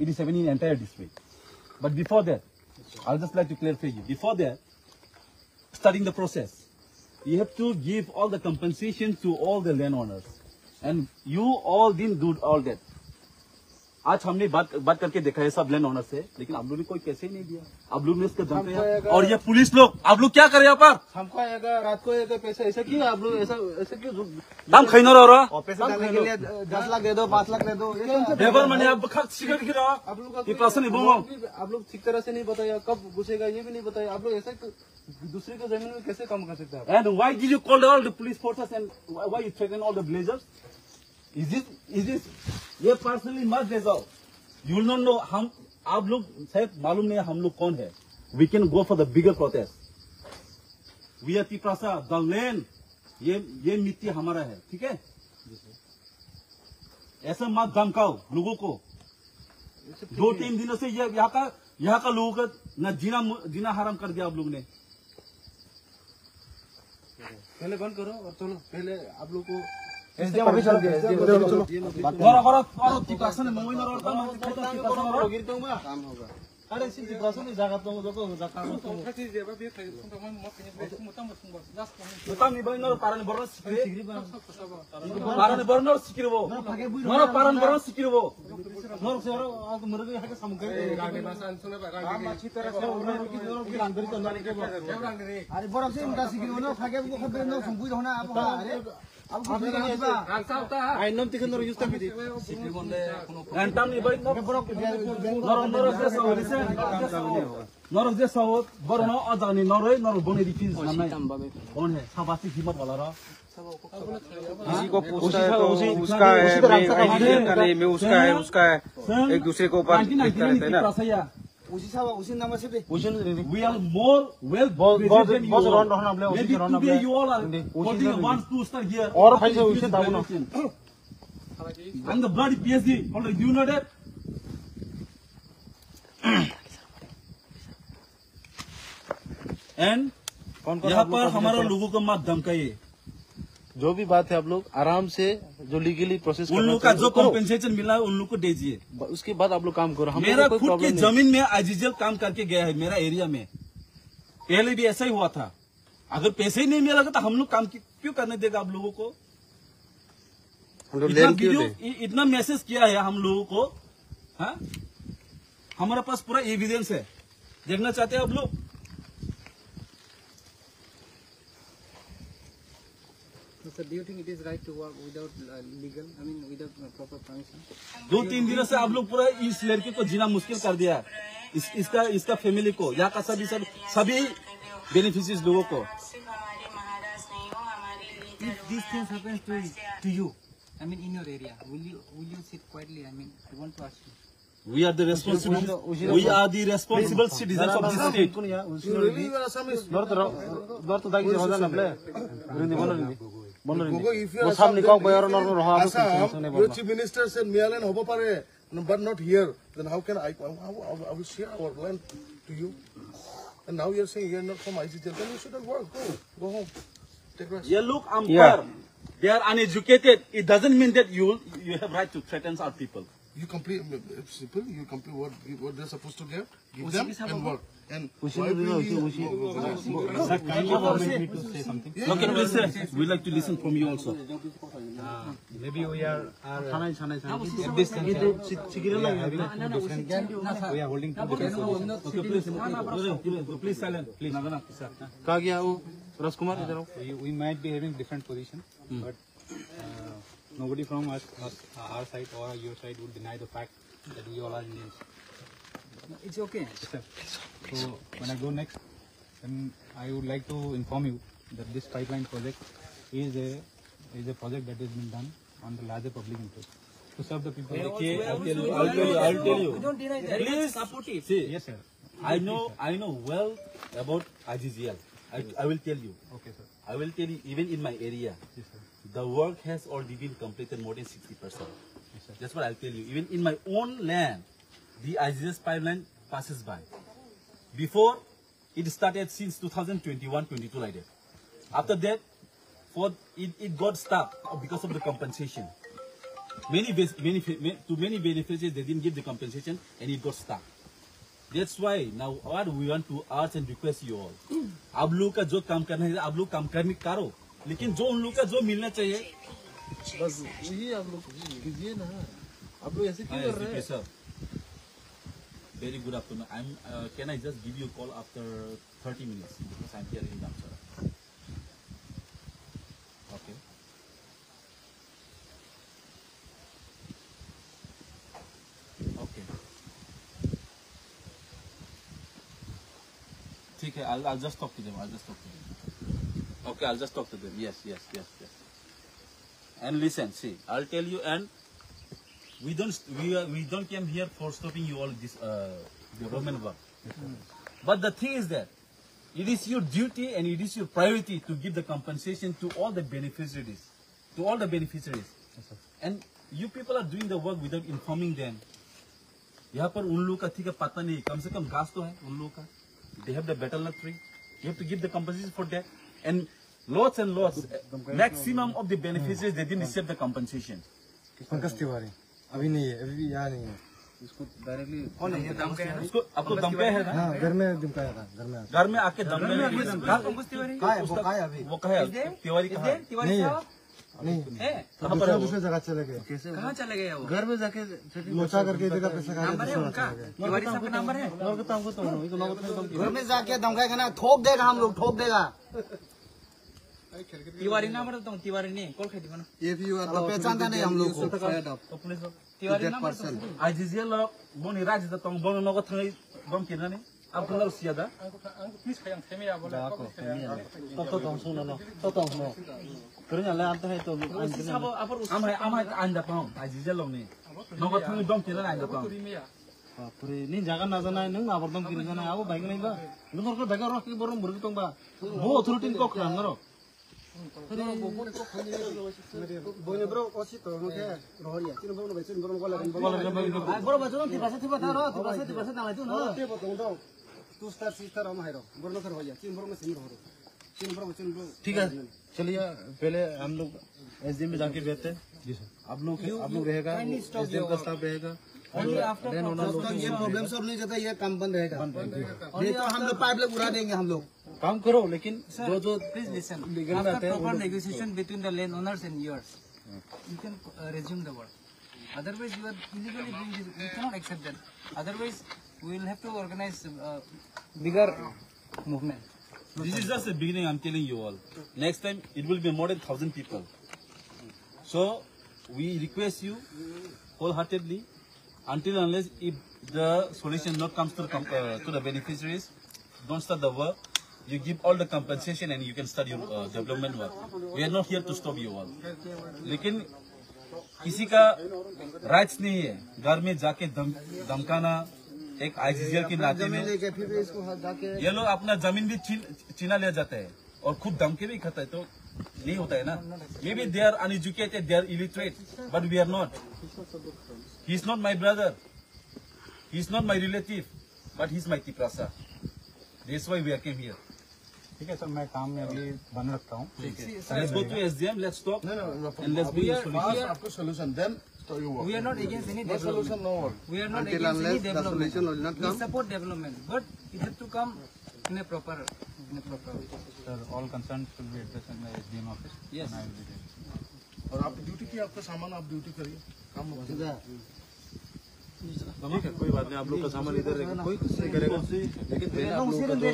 it is happening in entire district. But before that, I'll just like to clarify you. Before that, starting the process, you have to give all the compensation to all the landowners, and you all didn't do all that. आज हमने बात करके देखा है सब land owner से, लेकिन आप लोगों ने कोई कैसे नहीं दिया। आप लोग ने इसका जानते और ये पुलिस लोग, आप लोग क्या कर रहे हैं यहाँ पर? हमको आएगा रात को आएगा पैसा, ऐसा क्यों आप लोग ऐसा क्यों दाम खाई ना रहा? पैसा डालने के लिए 10 लाख दे दो, 5 लाख दे दो। लेबर मैंने आप सिक्योर दिख रहा, आप लोग ये पर्सन आप लोग ठीक तरह से नहीं बताया, कब घुसेगा ये भी नहीं बताया। आप लोग ऐसा दूसरे के जमीन में कैसे काम कर सकते हैं? And why did you call all the police forces and why you threaten all the blazers? Is this ये पर्सनली मत ले जाओ। You will not know हम आप लोग शायद मालूम नहीं हम लोग कौन है। We can go for the bigger protest. We are Tiprasa, the land ये मिट्टी हमारा है, ठीक है? ऐसा मत धमकाओ लोगों को। 2-3 दिनों से यहाँ का लोगों का न जीना हराम कर दिया आप लोग ने। पहले बंद करो और चलो पहले आप लोग को अरे किसी को पूछता है तो उसका है, उसका है, उसका है, एक दूसरे के ऊपर रहते हैं ना। उसी नंबर से we are more well than you all. Maybe today you all are wants to start here. और भाई से उसे दाव ना। I'm the bloody PSD. Already you know that. And यहाँ पर हमारा लोगों को मत धमकाइए। जो भी बात है आप लोग आराम से जो लीगली प्रोसेस उन लोगों का जो कॉम्पेंसेशन मिला है उन लोग को दीजिए, उसके बाद आप लोग काम करो। मेरा खुद की जमीन में आईजीएल काम करके गया है मेरा एरिया में, पहले भी ऐसा ही हुआ था। अगर पैसे ही नहीं मिलेगा तो हम लोग काम क्यों करने देगा आप लोगों को? इतना मैसेज किया है हम लोगों को, हाँ हमारे पास पूरा एविडेंस है, देखना चाहते हैं आप लोग? Sir, do you think it is right to work without legal? I mean, without proper permission? 2-3 दिनों से आप लोग पूरा इस लड़के को जीना मुश्किल कर दिया, इसका फैमिली को, यहाँ का सभी बेनिफिशियरीज लोगों को। If these things happen to you, I mean, in your area, will you sit quietly? I mean, I want to ask you. We are the responsible citizens of this state. Your chief minister said Mialan hobo pare, but not here. Then how can I will share our land to you? And now you're saying you're not from ICJ. Then you shouldn't work. Go home. Take rest. Yeah, look, they are uneducated. It doesn't mean that you have right to threaten our people. You complete simple. You complete what they're supposed to give them and work. And kindly permit me to say something. Okay, please say. We like to listen from you also. Maybe we are at this center. We are holding two different positions. Okay, please silent. Please. कहाँ गया वो राजकुमार इधर आओ. We might be having different positions, but nobody from our side or your side would deny the fact that we all are Indians. It's okay. So when I go next, then I would like to inform you that this pipeline project is a project that has been done on the larger public interest to serve the people. Okay, I'll tell you. We don't deny that. Please support it. See, Yes, sir. I know well about IGGL. I will tell you. Okay, sir. I will tell you. Even in my area, Yes, sir. the work has already been completed more than 60%. Yes, sir. That's what I'll tell you. Even in my own land, the IGS pipeline passes by. Before, it started since 2021-22 like that. After that, it got stopped because of the compensation. many beneficiaries they didn't give the compensation and it got stuck. That's why now what we want to ask and request you all. आप लोग का जो काम करना है आप लोग काम करने करो, लेकिन जो उन लोग का जो मिलना चाहिए बस यही आप लोग कीजिए ना. आप लोग ऐसे क्यों कर रहे हैं? Sir, very good afternoon. Can I just give you a call after 30 minutes because I'm here in Damsara. Okay. Okay. ठीक है, I'll just talk to them. Okay, I'll just talk to them. Yes. And listen, see, I'll tell you, and we don't came here for stopping you all this development work. But the thing is that it is your duty and it is your priority to give the compensation to all the beneficiaries. And you people are doing the work without informing them. यहाँ पर उन लोगों का ठीक है पता नहीं, कम से कम घास तो है उन लोगों का. They have the betel nut tree. You have to give the compensation for that. And lots, maximum of the beneficiaries they didn't receive the compensation. Pankaj Tiwari अभी नहीं है, अभी यहाँ नहीं है. इसको डायरेक्टली कौन है ये धमकाया ना? उसको आपको धमकाया है ना? हाँ, घर में धमकाया था. घर में आके धमकाया. पंकज तिवारी वो कहा है तिवारी कहा है? तिवारी साहब नहीं है दूसरे जगह चले गए. कहाँ चले गए वो? घर में जाके लोचा करके इधर का पैसा खा नंबर है उनका? तिवारी साहब का नंबर है? घर में जाके धमकाएगा ना, ठोक देगा हम लोग, ठोक देगा. तिवारी नंबर तो तिवारी नहीं कॉल खाई बना पहचानता नहीं हम लोग को. तिवारी नंबर तो आज जिया लोग बोनी राज द तंग बोन लोग थंग बम किना ने अब तो सियादा करने आता है तो अब हम आंदा पाऊं आज जिया लोग ने लोग थंग बम किना आंदा पाऊं पूरे नहीं जागा ना जाना नों आबरदम किन जाना आबो बाइक नहीं बा नों को बाइक रख के बरम बुरग तंग बा वो अथॉरिटी को खान रो बोने ब्रो ओसी तो मुझे रोरिया तीन ब्रो बेचन ब्रो ब्रो बचन तिबासे था रो तिबासे ना तू ना ते बतौ दो तू स्टार सिस्टर हम है रो ब्रो कर होया तीन ब्रो में सिंह रो तीन ब्रो बचन ब्रो. ठीक है, चलिए पहले हम लोग एसडीएम में जाके बैठते हैं. जी सर. आप लोग रहेगा, एसडीएम का स्टाफ रहेगा. ये प्रॉब्लम सॉल्व नहीं करता, ये काम बंद रहेगा. नहीं तो हम लोग पाइप लग उड़ा देंगे. हम लोग काम करो, लेकिन जो please listen. After proper negotiation between the landowners and yours, you can resume the work. Otherwise, you are illegally doing this. We cannot accept that. Otherwise, we will have to organize bigger movement. This is just the beginning, I'm telling you all. Next time, it will be more than 1,000 people. So, we request you wholeheartedly, until unless if the solution not comes to the beneficiaries, don't start the work. You give all the compensation and you can start your development work. We are not here to stop you all. लेकिन किसी का rights नहीं है घर में जाके धमकाना. एक IGL की नाते में ये लोग अपना जमीन भी छीना ले जाते हैं और खुद धमके भी खाता है, तो नहीं होता है ना. Maybe they are uneducated, they are illiterate, but we are not. He is not my brother, he is not my relative, but he is my Tiprasa. That's why we are came here. ठीक है sir, मैं काम में अभी बन रखता हूँ. Let's go to SDM, let's talk, and let's bring a solution. Then you work. We are not against any No solution, development. no work. We are not against any development. We support development, but it has to come in a proper way. Sir, all concerns will be addressed in the SDM office. Yes. And I will be there. और आप duty की, आपका सामान आप duty करिए, काम हो जाएगा. ठीक है, कोई बात नहीं. आप लोग का सामान इधर रहेगा, कोई कुछ नहीं करेगा. लेकिन पहले आप लोगों का जो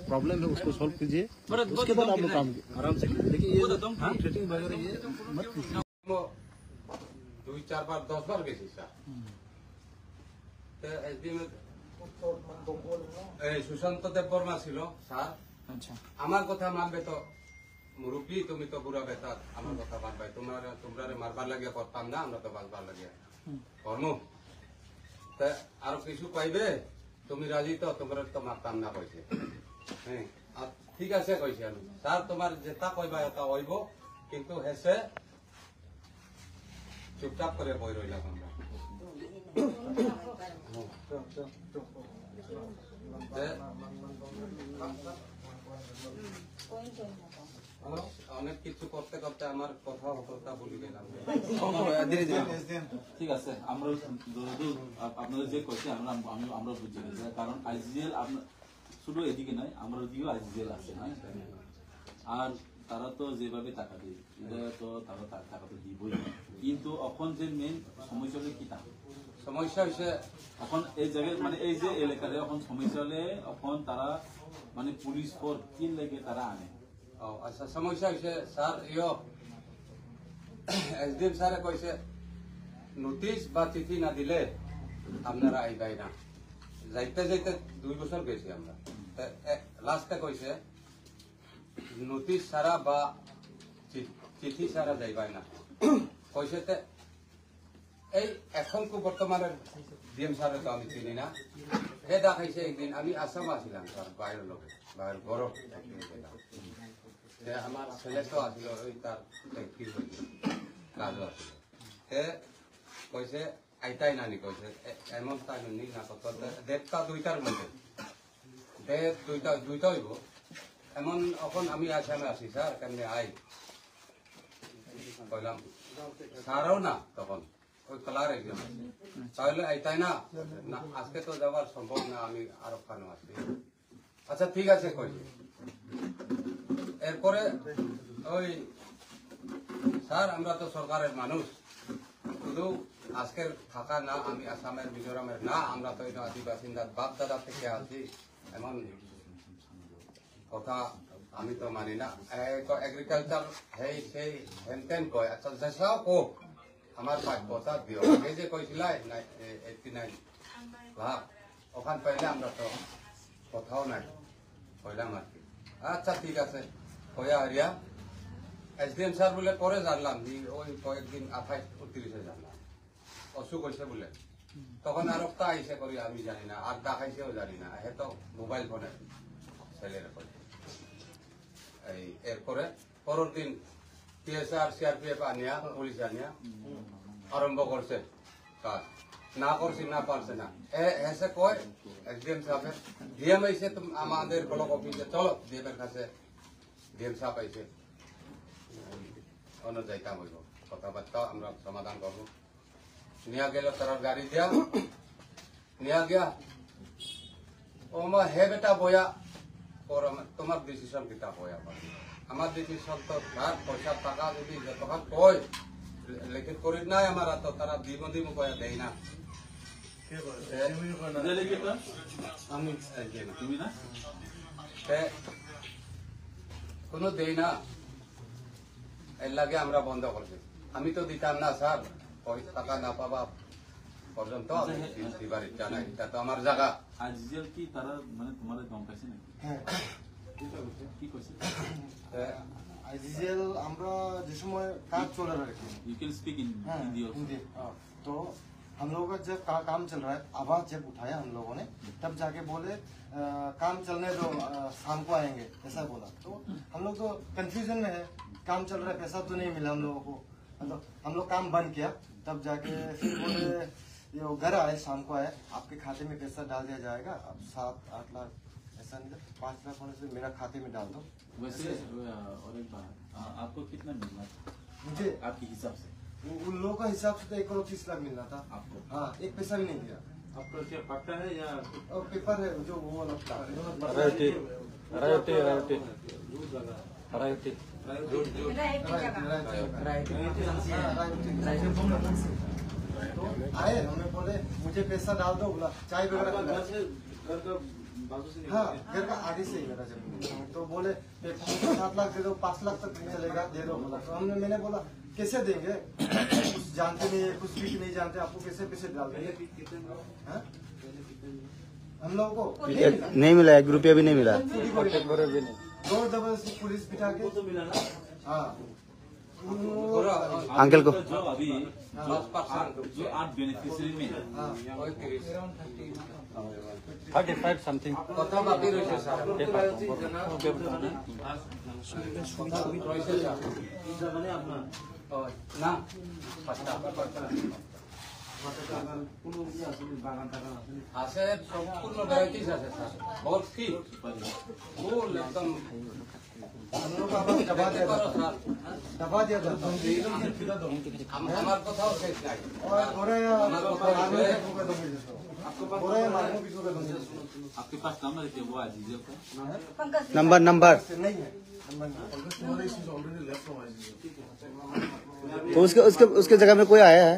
प्रॉब्लम है उसको सॉल्व कीजिए, उसके बाद आप लोग काम आराम से कीजिए. लेकिन ये ट्रेटिंग वगैरह ये मत कीजिए. 2, 4 বার 10 বার গেছি স্যার. তো এসডিএম এই সুশান্ত দেব বর্মা ছিল স্যার. আচ্ছা, আমার কথা মানবে তো মুরব্বী, তুমি তো বুড়া বেটা, আমার কথা মানবে. তোমরা মারবার লাগিয়া করতাম না, আমরা তো বাঁচবার লাগিয়া কর্ম. তা আরো কিছু কইবে, তুমি রাজি তো? তোমরা তো মারতাম না কইছে. হ্যাঁ, আর ঠিক আছে কইছি আমি. স্যার তোমার যেটা কইবা এটা হইব, কিন্তু হেসে চুপচাপ করে বই রইলাম আমরা. অনেক কিছু করতে করতে আমার কথা হতা বলে গেলাম ঠিক আছে আমরা আপনাদের যে কইছে আমরা বুঝে গেছি কারণ আইজিএল শুধু এদিকে নয় আমরা ওদিকেও আইজিএল আছে আর তারা তো যেভাবে টাকা দেয় এটা তো তারা টাকা তো দিবই কিন্তু এখন যে মেইন সমস্যা হলে কি থাকে সমস্যা হয়েছে এখন এই জায়গায় মানে এই যে এলাকায় এখন সমস্যা হলে এখন তারা মানে পুলিশ ফোর্স কি লাগে তারা আনে আচ্ছা সমস্যা হয়েছে স্যার এসডিএম স্যারে কইছে নোটিশ বা চিঠি না দিলে আপনারা আইবাই না যাইতে যাইতে 2 বছর গেছি আমরা লাস্টে কইছে নোটিশ সারা বা চিঠি সারা যাইবাই না কইছে এই এখন বর্তমানের ডিএম স্যারে তো আমি চিনি না হে দেখাইছে একদিন আমি আসাম আসছিলাম স্যার বাইরের লোকে বাইরের গরম আমার ছেলে তো আসছিল ওই তার কাজ আসছিল সে কইছে আইতাই নানি কইছে এমন তাই নি না কত দেড়টা 2টার মধ্যে দুইটা হইব এমন এখন আমি আসামে আসি স্যার কেমনি আই কইলাম স্যারও না তখন ওই কালার একজন তাহলে আইতাই না আজকে তো যাওয়ার সম্ভব না আমি আরো খানো আসছি আচ্ছা ঠিক আছে কইছে এরপরে ওই স্যার আমরা তো সরকারের মানুষ শুধু আজকের থাকা না আমি আসামের মিজোরামের না আমরা তো আদিবাসীদের বাপ দাদা থেকে আছি এমন কথা আমি তো মানি না এগ্রিকালচার হেই সেই হেনতেন কয় আচ্ছা যেসাও কোক আমার কথা দিও আগে যে কইছিলাই 89 লাখ ওখান পাইলে আমরা তো কোথাও নাই কইলাম আর কি আচ্ছা ঠিক আছে কয়া হারিয়া এসডিএম স্যার বলে পরে জানলাম ওই কয়েকদিন 28-29 জানলাম অসুখ হয়েছে বলে তখন আর একটা আইসে করি আমি জানি না আর দেখাইছেও জানি না হে তো মোবাইল ফোনে ছেলের এই এরপরে পরের দিন টিএসআর সিআরপিএফ আনিয়া পুলিশ আনিয়া আরম্ভ করছে কাজ না করছি না পারছে না এসে কয় এসডিএম সাহেব ডিএম আইসে আমাদের ব্লক অফিসে চলো ডিএম এর কাছে ডিএম সাহেব আইসে অন্য যাইতাম হইব কথাবার্তা আমরা সমাধান করবো নিয়ে গেল তার গাড়ি দিয়া নিয়ে গিয়া ও মা হে বেটা বয়া তোমার ডিসিশন কিতা বয়া আমার ডিসিশন তো পয়সা টাকা যদি যতক্ষণ কয় লিখিত করি নাই আমার তো তারা দিম কয়া দেয় না কোনো দেই না এর লাগে আমরা বন্ধ করছি আমি তো দিতাম না স্যার টাকা না পাবা পর্যন্ত দিবার ইচ্ছা নাই এটা তো আমার জায়গা আইজিএল কি তারা মানে তোমাদের কম পাইছে নাকি কি কইছে आईजीएल আমরা যে সময় কাজ চলে रहा है you can speak in Hindi तो हम लोगों का जब काम चल रहा है आवाज जब उठाया हम लोगों ने तब जाके बोले काम चलने दो शाम को आएंगे ऐसा बोला तो हम लोग तो कंफ्यूजन में है काम चल रहा है पैसा तो नहीं मिला हम लोगों को मतलब हम लोग काम बंद किया तब जाके फिर बोले ये घर आए शाम को आए आपके खाते में पैसा डाल दिया जाएगा अब 7-8 लाख ऐसा नहीं 5 लाख होने से मेरा खाते में डाल दो वैसे और एक बात आपको कितना मिलना था मुझे आपके हिसाब से उन लोगों का हिसाब से तो 1.30 लाख मिलना था आपको हाँ एक पैसा भी नहीं दिया आपका क्या पक्का है या और पेपर है जो वो वाला तो आए हमें बोले मुझे पैसा डाल दो बोला चाय वगैरह हाँ घर का आगे से ही मेरा जमीन तो बोले 7 लाख दे दो 5 लाख तक नहीं चलेगा दे दो बोला तो मैंने बोला कैसे देंगे कुछ जानते नहीं है कुछ भी नहीं जानते आपको कैसे पैसे डाल देंगे हम लोगों को नहीं मिला 1 रुपया भी नहीं मिला दो जबरदस्ती पुलिस बिठा के हाँ अंकल को जो अभी जो 8 बेनिफिशियरी में 35 समथिंग কথা বাকি রয়েছে স্যার না আছে সম্পূর্ণ ভ্যারাইটিস আছে স্যার ভর্তি ফুল একদম আমার কথাও শেষ নাই आपके पास नंबर है वो आ दीजिए नंबर नंबर तो उसके जगह में कोई आया है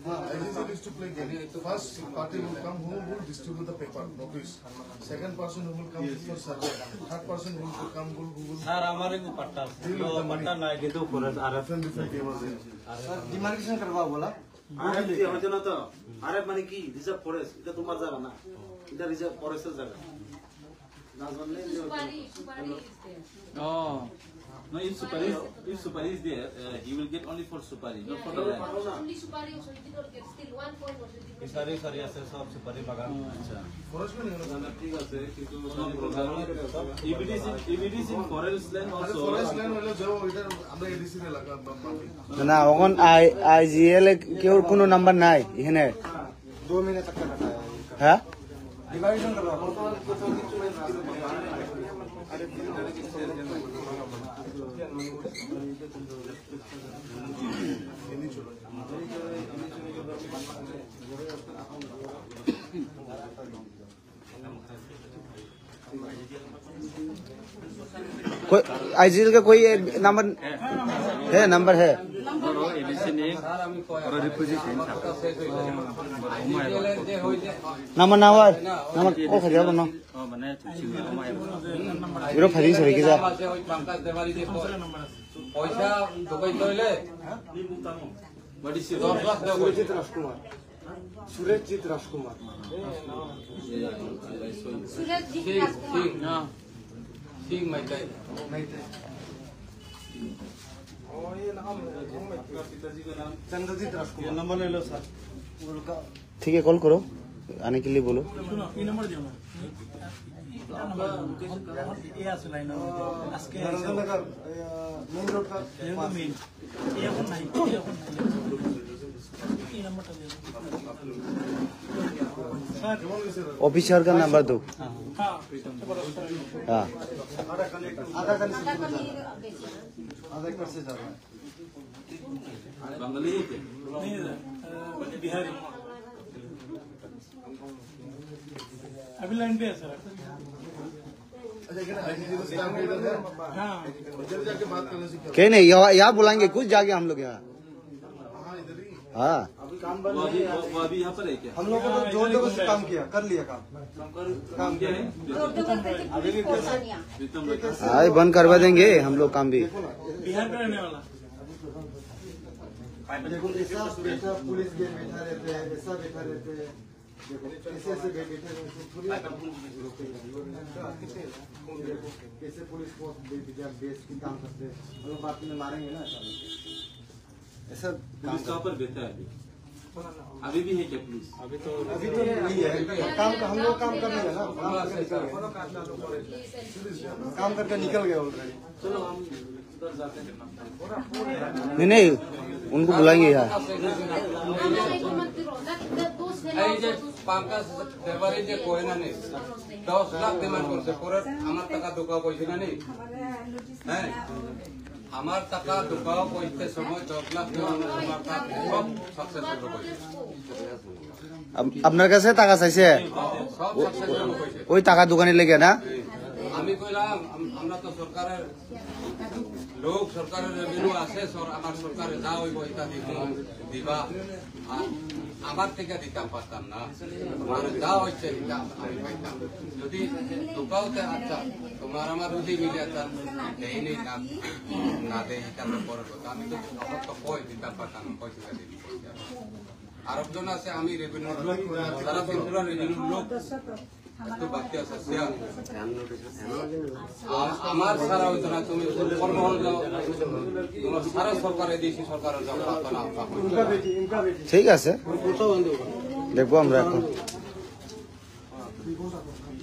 IGCL is to play game. First party will come who will distribute the paper, notice. Second person who will come for survey. Third person who will come who will sir हमारे को पट्टा पट्टा ना है तो forest different papers there. Demarcation করবা বলা আরে হচ্ছে না তো আরে মানে কি রিজার্ভ ফরেস্ট এটা তোমার জায়গা না এটা রিজার্ভ ফরেস্টের জায়গা না জানলে oh no if supari is there he will get only for supari not for the land only supari also he did not get still 1 point also he did not सारे सारे ऐसे सब supari बागान अच्छा Forest में नहीं होना. ठीक है किंतु if it is in forest land also Forest land वाले जो इधर আমরা ADC রে লাগা মাটি. না ওখান IGL কেউ কোনো নাম্বার নাই এখানে 2 महीने तक का रखा है হ্যাঁ डिवाइडेशन करवा कोई IGL का कोई नंबर है नंबर है স্যার আমি কথা শেষ হইল IGCL এর যে হই যে नंबर नंबर नंबर ओ खरिया बनो इरो खरी सरी के जा আছে ওই পাঙ্কাজ দেবারি যে পয়সা ঢুকাই তইলে বডি 10 লাখ দেব Surjit Rajkumar Surjit Rajkumar Suraj Ji Singh Rajkumar. Singh Singh Meitei Chandrajit Rajkumar number ले लो सर ठीक है कॉल करो आने के लिए बोलो नगर मेन रोड का ऑफिसर का नंबर दो हाँ आधा एकड़ से ज्यादा बंगाली है बिहारी अभी लाइन पे है सर अच्छा इधर IGCL स्टाफ इधर है. हाँ इधर जाके बात करने से क्या? कहीं नहीं यहाँ बुलाएंगे कुछ जाके हम लोग यहाँ हाँ इधर ही. हाँ वो अभी यहाँ पर है क्या हम लोगों ने जोर जोर से काम किया कर लिया काम काम क्या है प्रीतम हाँ बंद करवा देंगे हम लोग काम भी बिहार का रहने वाला देखो ऐसा बैठा पुलिस के बैठा रहते हैं ऐसा बैठा रहते हैं देखो ऐसे ऐसे बैठे रहते कैसे पुलिस को बेस की काम करते हैं हम लोग बात में मारेंगे ना ऐसा पुलिस कहाँ पर बैठा है अभी भी है क्या पुलिस अभी तो नहीं है काम का हम लोग काम कर रहे हैं ना काम करके निकल गए ऑलरेडी चलो हम उधर जाते हैं नहीं उनको बुलाएंगे यहाँ এই যে পাঙ্কাজ দেবারি যে কয় না নে 10 লাখ ডিমান্ড করছে পরে আমার টাকা ঢুকাও কইছে না নি হ্যাঁ আমার টাকা ঢুকাও কইতে সময় 10 লাখ দেওয়া আমার টাকা সব সাকসেসফুল কইছে আপনার কাছে টাকা চাইছে সব সাকসেসফুল কইছে ওই টাকা দোকানে লেগে না আমি কইলাম আমরা তো সরকারের লোক সরকারের রেভিনিউ আছে আমার সরকারে যা হইব এটা দিবা আমার থেকে দিতাম পারতাম না তোমার যা হচ্ছে এটা আমি পাইতাম যদি ঢুকাওতে আচ্ছা তোমার আমার যদি মিলে দেয়নি না দেয় এটা তো বড় কথা আমি তো আমার তো কই দিতাম পারতাম পয়সা দিবি আরেকজন আছে আমি রেভিনিউ সারা ত্রিপুরা রেভিনিউ লোক একটু বাকি আছে আমার সারা হইতো না তুমি কর্মহল যাও তোমার সারা সরকারে দিয়েছি সরকারের যাও না ঠিক আছে দেখবো আমরা এখন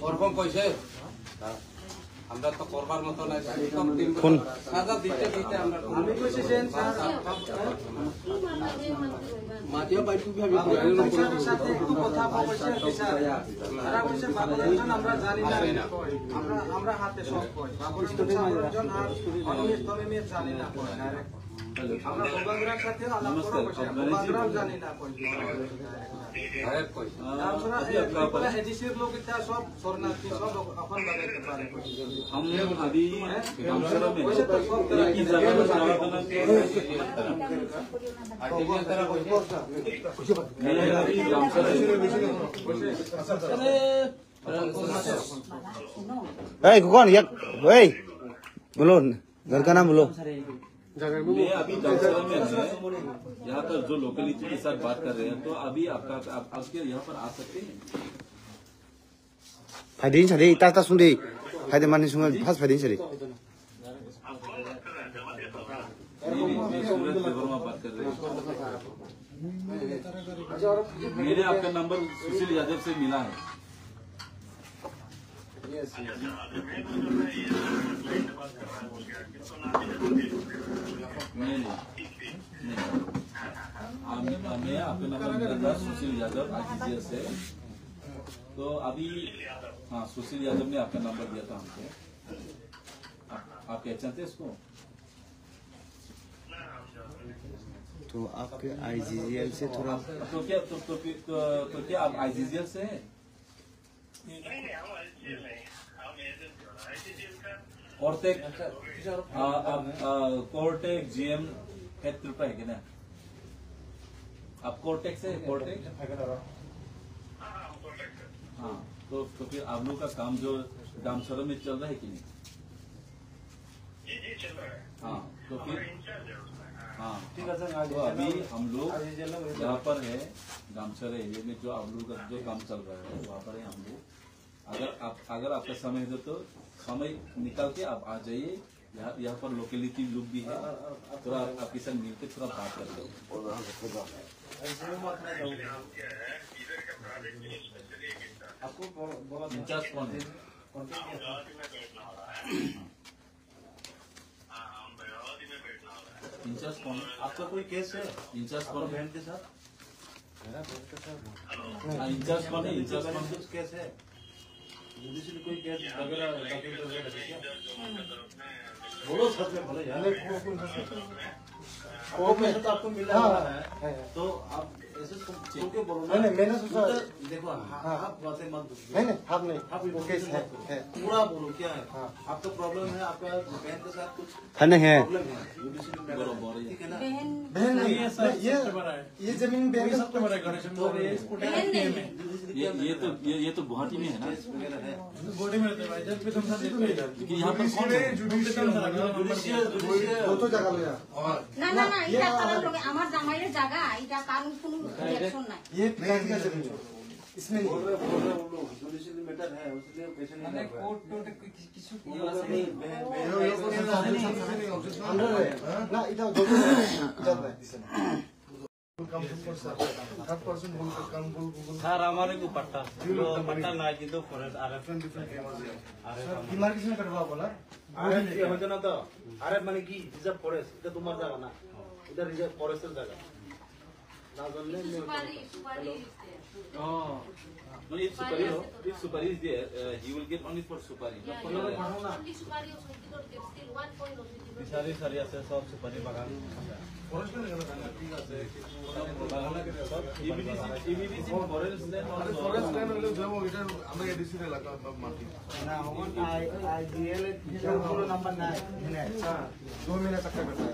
ওরকম কইছে আমরা তো করবার মতো না সব 3 বছর সাজা দিতে দিতে আমরা আমি কইছি সেন স্যার মাটিয়া বাইটু ভাবি পয়সার সাথে একটু কথা বলছে স্যার তারা কইছে বাবুজন আমরা জানি না আমরা হাতে সব কই বাবুজন আর অনিমেষ তবে জানি না কই ডাইরেক্ট আমরা ভগবানের সাথে আলাপ করব ভগবান জানি না কই ডাইরেক্ট কই তাছাড়া এই এডিসির লোক এটা সব শরণার্থী সব अपन लगाते पारे हम लोग अभी गामसरा में एक ही जगह में जाना मैं अभी गामसरा कौन ये बोलो घर का नाम बोलो मैं अभी गामसरा में है यहाँ पर जो लोकेलिटी के साथ बात कर रहे हैं तो अभी आपके यहाँ पर आ सकते हैं फायदे सारे टाटा सुनदे फायदे माने सुन फास फायदे सारे मैं सूरज वर्मा बात कर रहे हैं मेरे आपका नंबर सुशील यादव से मिला है नहीं मैं आपका नंबर मिला था सुशील यादव आईजीएस से तो अभी हाँ सुशील यादव ने आपका नंबर दिया था हमको आप पहचानते इसको तो आपके आईजीजीएल से थोड़ा तो क्या आप आईजीजीएल से हैं कोर्टेक जीएम क्षेत्र है क्या ना आप कोर्टेक से कोर्टेक हाँ तो फिर आप लोग का काम जो गामसरा में चल रहा है कि नहीं हाँ तो फिर हाँ ठीक है सर तो अभी हम लोग यहाँ पर है गामसरा एरिया में जो आप लोग का जो काम चल रहा है वहाँ पर है हम लोग अगर आपका समय हो तो समय निकाल के आप आ जाइए यहाँ पर लोकेलिटी लोग भी है थोड़ा आपके साथ मिलकर थोड़ा बात कर लो इंचार्ज कौन है इंचार्ज कौन है आपका कोई केस है इंचार्ज कौन बहन के साथ इंचार्ज कौन है इंचार्ज कौन कुछ केस है जुडिशरी कोई केस वगैरह बोलो सच में बोलो यार मैं तो आपको मिला है तो आप ऐसे सुन के बोलो ना नहीं मैंने सोचा देखो आप बातें मत नहीं आप नहीं आप वो केस है पूरा बोलो क्या है आपका प्रॉब्लम है आपका बहन के साथ कुछ है नहीं है बरोबर ठीक है ना बहन नहीं ये जमीन बहन का सबसे बड़ा गणेश ये तो गुवाहाटी में है ना बॉडी में रहते हैं जब भी तुम सब देखो क्योंकि यहाँ पर कौन है दो तो जगह ले না না না এটা কারণ লোকে আমার জামাইয়ের জায়গা এটা কারণ কোনো রিঅ্যাকশন নাই ये बहन का जमीन इसमें नहीं जुडिशियल मैटर है उसलिए पेशेंट মানে কোর্ট টোট কিছু अंदर है ना इधर दो तो इधर है স্যার আমার एक पट्टा पट्टा ना কিন্তু ফরেস্ট আর डिमार्केशन करवा बोला আরে ये হচ্ছে না তো আরে মানে কি রিজার্ভ ফরেস্ট এটা তোমার জায়গা না এটা রিজার্ভ ফরেস্টের জায়গা না জানলে সুপারি সুপারি No, if Supari is there, he will get only for Supari. Not for the rest. only supari of Soititor gets still 1.0 সারি সারি আছে সব সুপারি বাগান EBDC forest land forest land হলে যাবো এটা আমরা এডিসি রে লাগা মাটি ना हम आईजीएल पूरा नंबर ना है 2 महीने तक का करता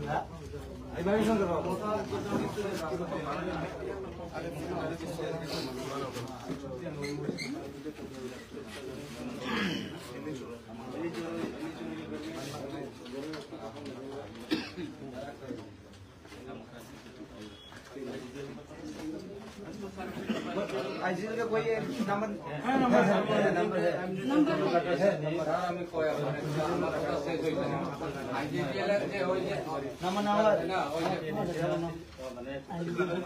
है इवैल्यूएशन करवा आईजीएल का कोई नंबर नंबर है আমি কয় আমার কথা শেষ হইছে না আইজিএল এর যে ওই যে नंबर ना না ওই যে মানে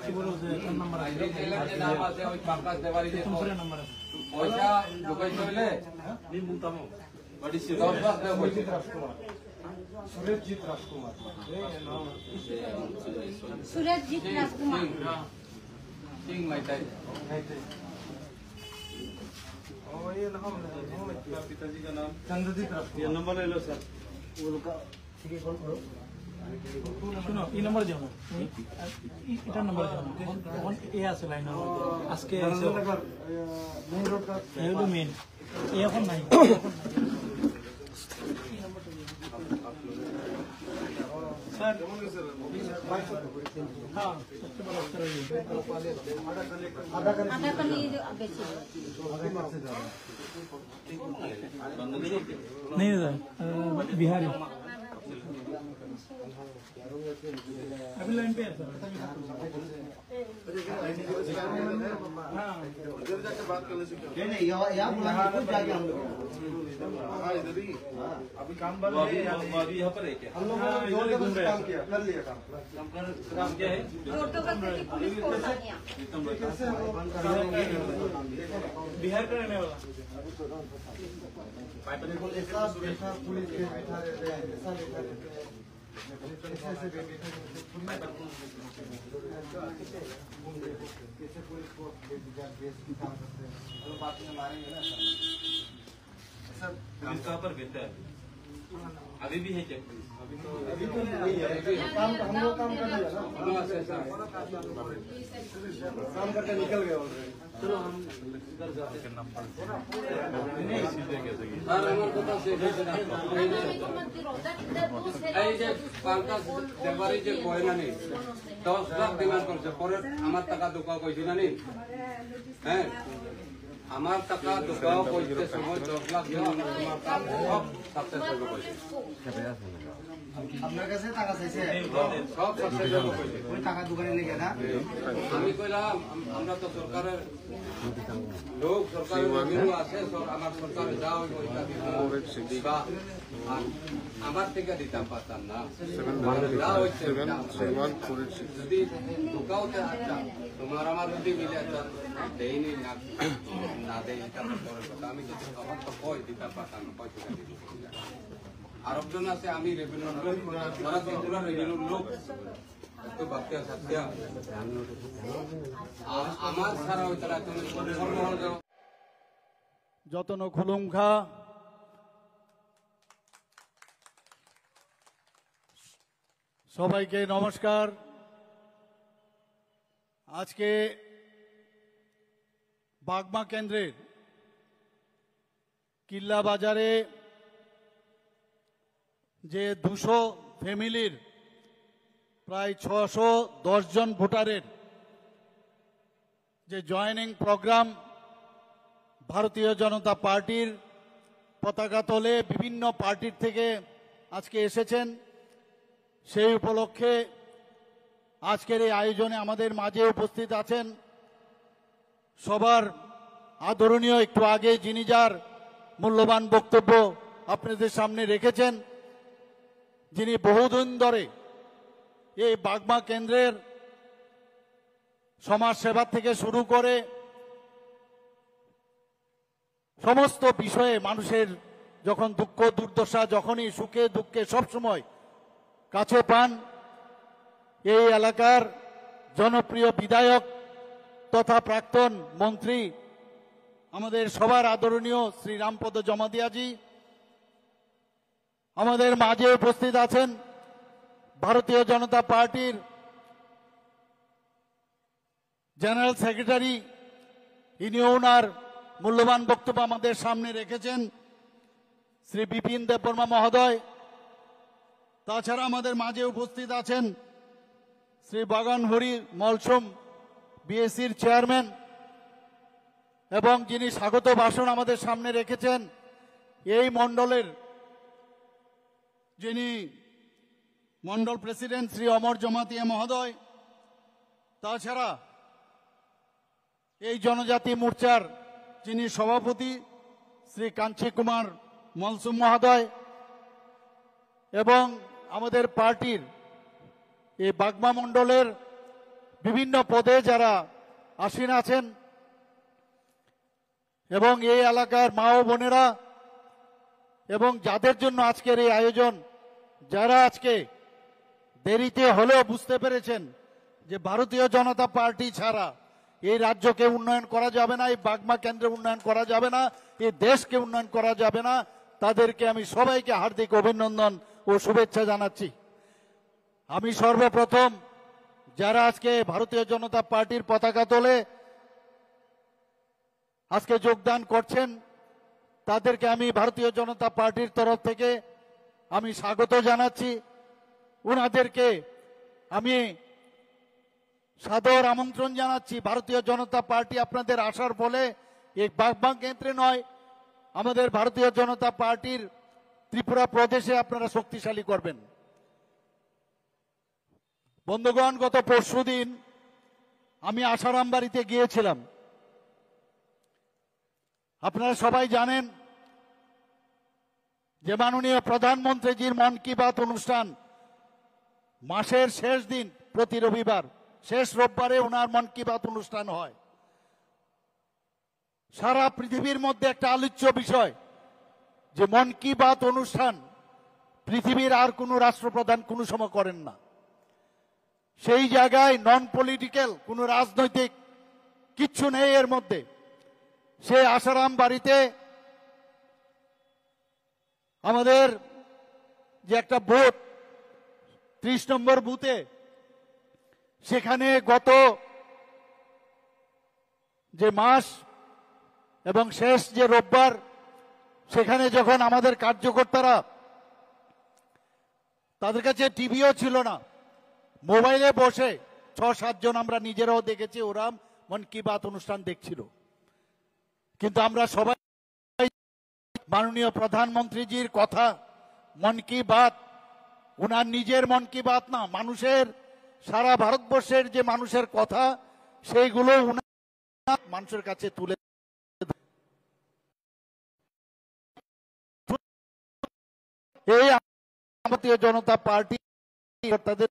কি বলো যে নাম্বার আইজিএল এর যে নাম আছে ওই পাকাস দেবারি যে পয়সা ঢুকাইতে হইলে What is your 10 লাখ দেওয়া হয়েছে সুরজিৎ রাজকুমার সিং মাইতাই और ये नाम पिताजी का नाम चंद्रजीत राजकुमार। ये नंबर ले लो सर। শুনো এই নাম্বার যাও না এটা নাম্বার যাও না তখন এ আছে লাইন আজকে মেইন রোড কা এগুলো মেইন এখন নাই স্যার হ্যাঁ সবচেয়ে বড় অফিসার आधा कली बेची नहीं सर बिहारी अभी लाइन पे है सर हाँ इधर जाके बात कर ले सकते नहीं यहाँ बुलाएंगे खुद जाके हम लोग हाँ इधर ही अभी काम बंद वो है अभी यहाँ पर है क्या? हम लोग जोर जबरदस्त काम किया कर लिया काम काम क्या है? फोटो करके पुलिस को उठा दिया कैसे हम लोग बिहार का रहने वाला देखो ऐसा पुलिस के बैठा रहते हैं ऐसा बैठा रहते हैं ऐसे बैठा कैसे पुलिस को बेस की काम करते हैं तो बात में मारेंगे ना सर पुलिस कहाँ पर बैठता है? अभी भी है क्या पुलिस? अभी तो नहीं है काम हम लोग काम कर लिया ना काम करके निकल गए ऑलरेडी चलो हम इधर जाते हैं আর আমার কথা শেষ হয়েছে না এই যে পাঙ্কাজ দেবারি যে কয় না নি 10 লাখ ডিমান্ড করছে পরে আমার টাকা দোকাও কইছি না নি হ্যাঁ আমার টাকা দোকাও কইতে সময় 10 লাখ দেওয়া আমার কাম সব সাকসেস হবে কইছে আপনার কাছে টাকা চাইছে সব সাকসেস হবে কইছে ওই টাকা দোকানে নিয়ে না আমি কইলাম আমরা তো সরকারের লোক সরকারের রেভিনিউ আছে আমার সরকারে যাও ওইটা দিবা আর আমার থেকে দিতাম পারতাম না যদি ঢুকাওতে আসতাম তোমার আমার যদি মিলে দেয়নি না দেয় এটা পরের কথা আমি যদি আমার তো কই দিতাম পারতাম না পয়সা দিতে আর একজন আছে আমি রেভিনিউ লোক তারা ত্রিপুরা রেভিনিউ লোক তো বাচ্চা সাথিয়া আমার সারা ওই তারা তুমি যতন খুলুমখা সবাইকে নমস্কার আজকে বাগমা কেন্দ্রের কিল্লা বাজারে যে 200 ফ্যামিলির প্রায় 610 জন ভোটারের যে জয়েনিং প্রোগ্রাম ভারতীয় জনতা পার্টির পতাকা তলে বিভিন্ন পার্টির থেকে আজকে এসেছেন সেই উপলক্ষে আজকের এই আয়োজনে আমাদের মাঝে উপস্থিত আছেন সবার আদরণীয় একটু আগে যিনি যার মূল্যবান বক্তব্য আপনাদের সামনে রেখেছেন যিনি বহুদিন ধরে এই বাগমা কেন্দ্রের সমাজ সেবা থেকে শুরু করে সমস্ত বিষয়ে মানুষের যখন দুঃখ দুর্দশা যখনই সুখে দুঃখে সবসময় কাছে পান এই এলাকার জনপ্রিয় বিধায়ক তথা প্রাক্তন মন্ত্রী আমাদের সবার আদরণীয় শ্রী রামপদ জমাদিয়াজি আমাদের মাঝে উপস্থিত আছেন ভারতীয় জনতা পার্টির জেনারেল সেক্রেটারি ইনিও ওনার মূল্যবান বক্তব্য আমাদের সামনে রেখেছেন শ্রী বিপিন দেববর্মা মহোদয় তাছাড়া আমাদের মাঝে উপস্থিত আছেন শ্রী বাগানহরি মলসুম বিএসসির চেয়ারম্যান এবং যিনি স্বাগত ভাষণ আমাদের সামনে রেখেছেন এই মণ্ডলের যিনি মণ্ডল প্রেসিডেন্ট শ্রী অমর জমাতিয়া মহোদয় তাছাড়া এই জনজাতি মোর্চার যিনি সভাপতি শ্রী কাঞ্চি কুমার মলসুম মহোদয় এবং আমাদের পার্টির এই বাগমা মণ্ডলের বিভিন্ন পদে যারা আসীন আছেন এবং এই এলাকার মা ও বোনেরা এবং যাদের জন্য আজকের এই আয়োজন, যারা আজকে দেরিতে হলেও বুঝতে পেরেছেন যে ভারতীয় জনতা পার্টি ছাড়া এই রাজ্যকে উন্নয়ন করা যাবে না, এই বাগমা কেন্দ্রে উন্নয়ন করা যাবে না, এই দেশকে উন্নয়ন করা যাবে না, তাদেরকে আমি সবাইকে হার্দিক অভিনন্দন ও শুভেচ্ছা জানাচ্ছি। আমি সর্বপ্রথম যারা আজকে ভারতীয় জনতা পার্টির পতাকা তোলে আজকে যোগদান করছেন, তাদেরকে আমি ভারতীয় জনতা পার্টির তরফ থেকে আমি স্বাগত জানাচ্ছি। ওনাদেরকে আমি সাদর আমন্ত্রণ জানাচ্ছি। ভারতীয় জনতা পার্টি আপনাদের আসার ফলে এই বাগমা কেন্দ্রে নয়, আমাদের ভারতীয় জনতা পার্টির ত্রিপুরা প্রদেশে আপনারা শক্তিশালী করবেন। বন্ধুগণ, গত পরশুদিন আমি আসারাম বাড়িতে গিয়েছিলাম। আপনারা সবাই জানেন যে মাননীয় প্রধানমন্ত্রীজির মন কি বাত অনুষ্ঠান মাসের শেষ দিন, প্রতি রবিবার শেষ রোববারে ওনার মন কি বাত অনুষ্ঠান হয়। সারা পৃথিবীর মধ্যে একটা আলোচ্য বিষয় যে মন কি বাত অনুষ্ঠান পৃথিবীর আর কোনো রাষ্ট্রপ্রধান কোনো সময় করেন না। সেই জায়গায় নন পলিটিক্যাল কোনো রাজনৈতিক কিচ্ছু নেই এর মধ্যে। সে আসারাম বাড়িতে আমাদের যে একটা বুথ 30 নম্বর বুথে, সেখানে গত যে মাস এবং শেষ যে রোববার, সেখানে যখন আমাদের কার্যকর্তারা, তাদের কাছে টিভিও ছিল না, মোবাইলে বসে 6-7 জন আমরা নিজেরাও দেখেছি, ওরা মন কি বাত অনুষ্ঠান দেখছিল। কিন্তু আমরা সবাই মাননীয় প্রধানমন্ত্রীজির কথা মন কি বাত, ওনার নিজের মন কি বাত না, মানুষের, সারা ভারতবর্ষের যে মানুষের কথা, সেইগুলো উনার মানুষের কাছে তুলে এই ভারতীয় জনতা পার্টি তাদের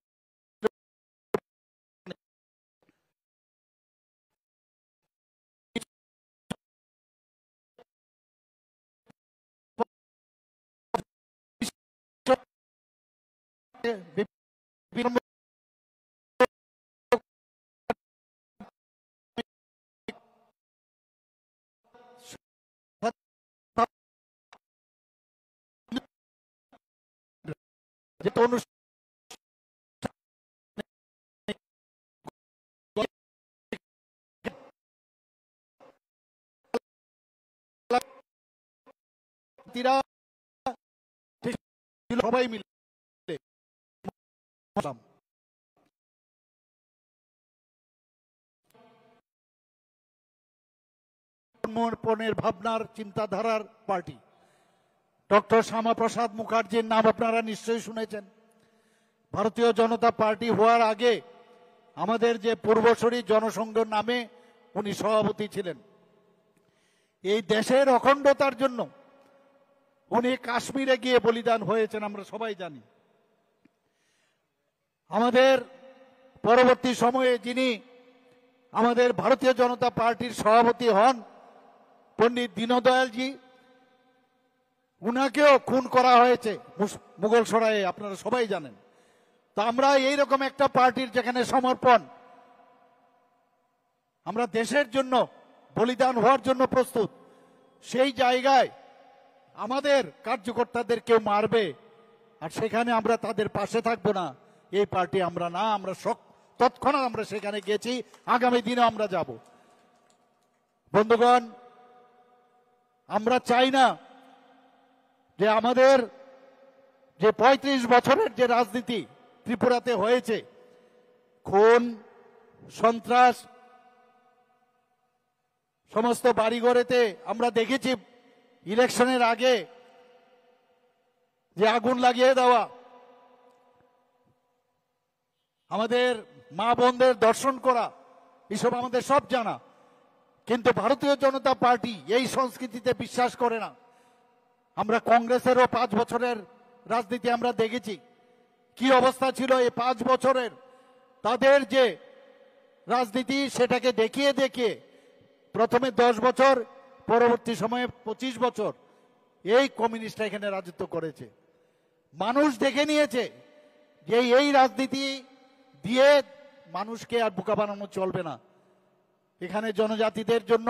সবাই মিলে সমর্পণের ভাবনার চিন্তাধারার পার্টি। ডক্টর শ্যামাপ্রসাদ মুখার্জির নাম আপনারা নিশ্চয়ই শুনেছেন। ভারতীয় জনতা পার্টি হওয়ার আগে আমাদের যে পূর্বসূরি জনসংঘ নামে উনি সভাপতি ছিলেন। এই দেশের অখণ্ডতার জন্য উনি কাশ্মীরে গিয়ে বলিদান হয়েছেন, আমরা সবাই জানি। আমাদের পরবর্তী সময়ে যিনি আমাদের ভারতীয় জনতা পার্টির সভাপতি হন, পণ্ডিত দীনদয়ালজি, উনাকেও খুন করা হয়েছে মুঘলসরায়ে, আপনারা সবাই জানেন। তো আমরা এইরকম একটা পার্টির যেখানে সমর্পণ, আমরা দেশের জন্য বলিদান হওয়ার জন্য প্রস্তুত, সেই জায়গায় আমাদের কার্যকর্তাদের কেউ মারবে আর সেখানে আমরা তাদের পাশে থাকবো না, এই পার্টি আমরা না। আমরা তৎক্ষণাৎ আমরা সেখানে গেছি, আগামী দিনে আমরা যাব। বন্ধুগণ, আমরা চাই না যে আমাদের যে 35 বছরের যে রাজনীতি ত্রিপুরাতে হয়েছে, খুন, সন্ত্রাস, সমস্ত বাড়িঘরেতে আমরা দেখেছি ইলেকশনের আগে যে আগুন লাগিয়ে দেওয়া, আমাদের মা বোনদের দর্শন করা, এসব আমাদের সব জানা। কিন্তু ভারতীয় জনতা পার্টি এই সংস্কৃতিতে বিশ্বাস করে না। আমরা কংগ্রেসেরও 5 বছরের রাজনীতি আমরা দেখেছি কি অবস্থা ছিল এই 5 বছরের। তাদের যে রাজনীতি সেটাকে দেখিয়ে দেখিয়ে প্রথমে 10 বছর, পরবর্তী সময়ে 25 বছর, এই কমিউনিস্টরা এখানে রাজত্ব করেছে। মানুষ দেখে নিয়েছে যে এই রাজনীতি দিয়ে মানুষকে আর বোকা বানানো চলবে না। এখানে জনজাতিদের জন্য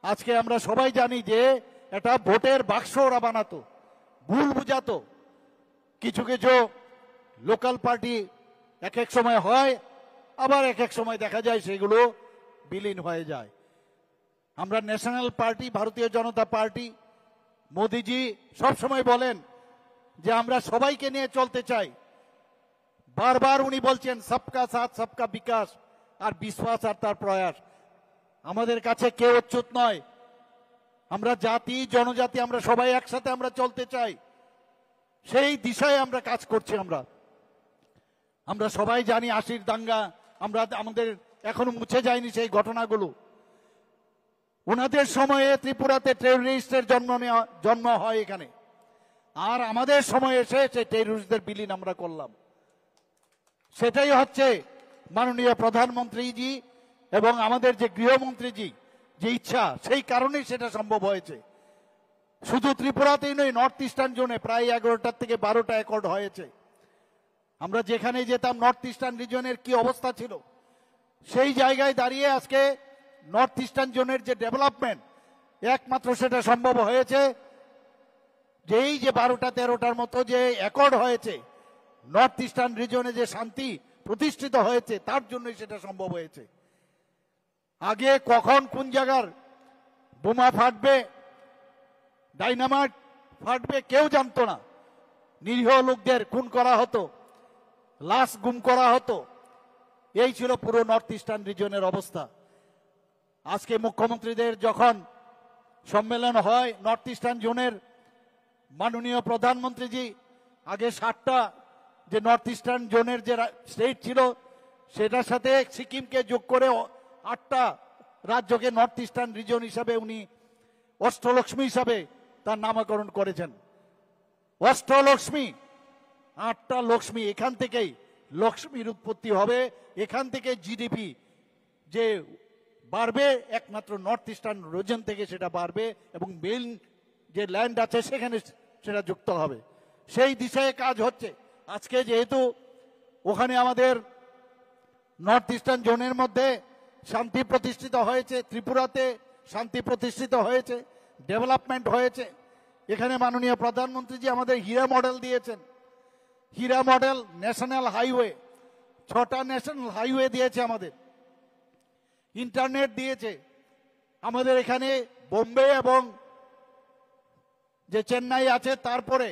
আজকে আমরা সবাই জানি যে এটা ভোটের বাক্স ওরা বানাতো, ভুল বুঝাতো। কিছু কিছু লোকাল পার্টি এক এক সময় হয়, আবার এক এক সময় দেখা যায় সেগুলো বিলীন হয়ে যায়। আমরা ন্যাশনাল পার্টি, ভারতীয় জনতা পার্টি, মোদিজি সব সময় বলেন যে আমরা সবাইকে নিয়ে চলতে চাই। বারবার উনি বলছেন সবকা সাথ সবকা বিকাশ, আর বিশ্বাস আর তার প্রয়াস। আমাদের কাছে কেউ অচ্যুত নয়, আমরা জাতি জনজাতি আমরা সবাই একসাথে আমরা চলতে চাই, সেই দিশায় আমরা কাজ করছি। আমরা সবাই জানি ৮০ দাঙ্গা, আমাদের এখনো মুছে যায়নি সেই ঘটনাগুলো। ওনাদের সময়ে ত্রিপুরাতে টেররিস্টের জন্ম হয় এখানে, আর আমাদের সময় এসে সেই টেররিস্টদের বিলীন আমরা করলাম। সেটাই হচ্ছে মাননীয় প্রধানমন্ত্রীজি এবং আমাদের যে গৃহমন্ত্রীজি যে ইচ্ছা, সেই কারণেই সেটা সম্ভব হয়েছে। শুধু ত্রিপুরাতেই নয়, নর্থ ইস্টার্ন জোনে প্রায় 11টার থেকে 12টা অ্যাকর্ড হয়েছে। আমরা যেখানে যেতাম নর্থ ইস্টার্ন রিজনের কি অবস্থা ছিল, সেই জায়গায় দাঁড়িয়ে আজকে নর্থ ইস্টার্ন জোনের যে ডেভেলপমেন্ট, একমাত্র সেটা সম্ভব হয়েছে যে এই যে 12টা 13টার মতো যে অ্যাকর্ড হয়েছে, নর্থ ইস্টার্ন রিজনে যে শান্তি প্রতিষ্ঠিত হয়েছে, তার জন্যই সেটা সম্ভব হয়েছে। আগে কখন কোন জায়গার বোমা ফাটবে, ডাইনামাইট ফাটবে কেউ জানতো না। নিরীহ লোকদের খুন করা হতো, লাশ গুম করা হতো। এই ছিল পুরো নর্থ ইস্টার্ন রিজনের অবস্থা। আজকে মুখ্যমন্ত্রীদের যখন সম্মেলন হয় নর্থ ইস্টার্ন জোনের, মাননীয় প্রধানমন্ত্রীজি আগে 7টা যে নর্থ ইস্টার্ন জোনের যে স্টেট ছিল, সেটার সাথে সিকিমকে যোগ করে 8টা রাজ্যকে নর্থ ইস্টার্ন রিজন হিসাবে উনি অষ্টলক্ষ্মী হিসাবে তার নামকরণ করেছেন। অষ্টলক্ষ্মী, 8টা লক্ষ্মী, এখান থেকেই লক্ষ্মীর উৎপত্তি হবে, এখান থেকে জিডিপি যে বাড়বে একমাত্র নর্থ ইস্টার্ন রিজন থেকে সেটা বাড়বে, এবং মেইন যে ল্যান্ড আছে সেখানে সেটা যুক্ত হবে। সেই দিশায় কাজ হচ্ছে। আজকে যেহেতু ওখানে আমাদের নর্থ ইস্টার্ন জোনের মধ্যে শান্তি প্রতিষ্ঠিত হয়েছে, ত্রিপুরাতে শান্তি প্রতিষ্ঠিত হয়েছে, ডেভেলপমেন্ট হয়েছে। এখানে মাননীয় প্রধানমন্ত্রীজি আমাদের হীরা মডেল দিয়েছেন। হীরা মডেল ন্যাশনাল হাইওয়ে, 6টা ন্যাশনাল হাইওয়ে দিয়েছে আমাদের, ইন্টারনেট দিয়েছে আমাদের। এখানে বোম্বে এবং যে চেন্নাই আছে, তারপরে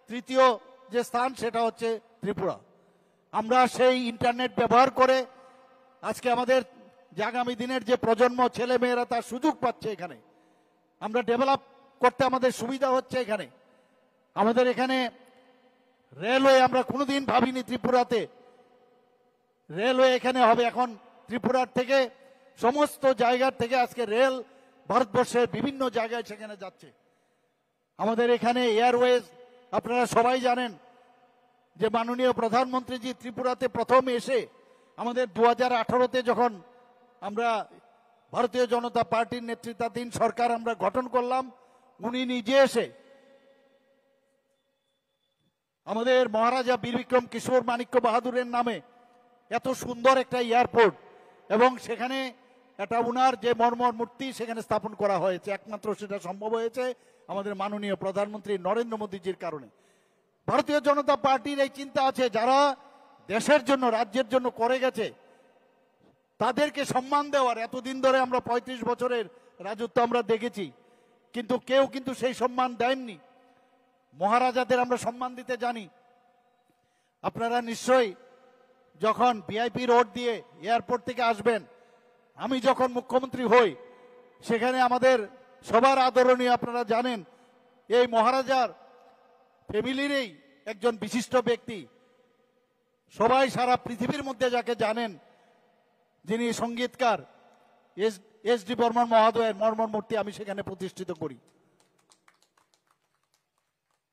তৃতীয় যে স্থান সেটা হচ্ছে ত্রিপুরা। আমরা সেই ইন্টারনেট ব্যবহার করে আজকে আমাদের যে আগামী দিনের যে প্রজন্ম ছেলে মেয়েরা তার সুযোগ পাচ্ছে। এখানে আমরা ডেভেলপ করতে আমাদের সুবিধা হচ্ছে। এখানে আমাদের এখানে রেলওয়ে, আমরা কোনোদিন ভাবিনি ত্রিপুরাতে রেলওয়ে এখানে হবে। এখন ত্রিপুরার থেকে সমস্ত জায়গার থেকে আজকে রেল ভারতবর্ষের বিভিন্ন জায়গায় সেখানে যাচ্ছে। আমাদের এখানে এয়ারওয়েজ, আপনারা সবাই জানেন যে মাননীয় প্রধানমন্ত্রীজি ত্রিপুরাতে প্রথম এসে আমাদের 2018-তে যখন আমরা ভারতীয় জনতা পার্টির নেতৃত্বাধীন সরকার আমরা গঠন করলাম, উনি নিজে এসে আমাদের মহারাজা বীর বিক্রম কিশোর মাণিক্য বাহাদুরের নামে এত সুন্দর একটা এয়ারপোর্ট, এবং সেখানে একটা উনার যে মর্মর মূর্তি সেখানে স্থাপন করা হয়েছে। একমাত্র সেটা সম্ভব হয়েছে আমাদের মাননীয় প্রধানমন্ত্রী নরেন্দ্র মোদীজির কারণে। ভারতীয় জনতা পার্টির এই চিন্তা আছে, যারা দেশের জন্য রাজ্যের জন্য করে গেছে তাদেরকে সম্মান দেওয়ার। এতদিন ধরে আমরা 35 বছরের রাজত্ব আমরা দেখেছি, কিন্তু কেউ কিন্তু সেই সম্মান দেননি। মহারাজাদের আমরা সম্মান দিতে জানি। আপনারা নিশ্চয়ই যখন ভিআইপি রোড দিয়ে এয়ারপোর্ট থেকে আসবেন, আমি যখন মুখ্যমন্ত্রী হই সেখানে আমাদের সবার আদরণীয়, আপনারা জানেন এই মহারাজার ফ্যামিলিরই একজন বিশিষ্ট ব্যক্তি, সবাই সারা পৃথিবীর মধ্যে যাকে জানেন, যিনি সঙ্গীতকার এস ডি বর্মন মহোদয়ের মর্মর মূর্তি আমি সেখানে প্রতিষ্ঠিত করি।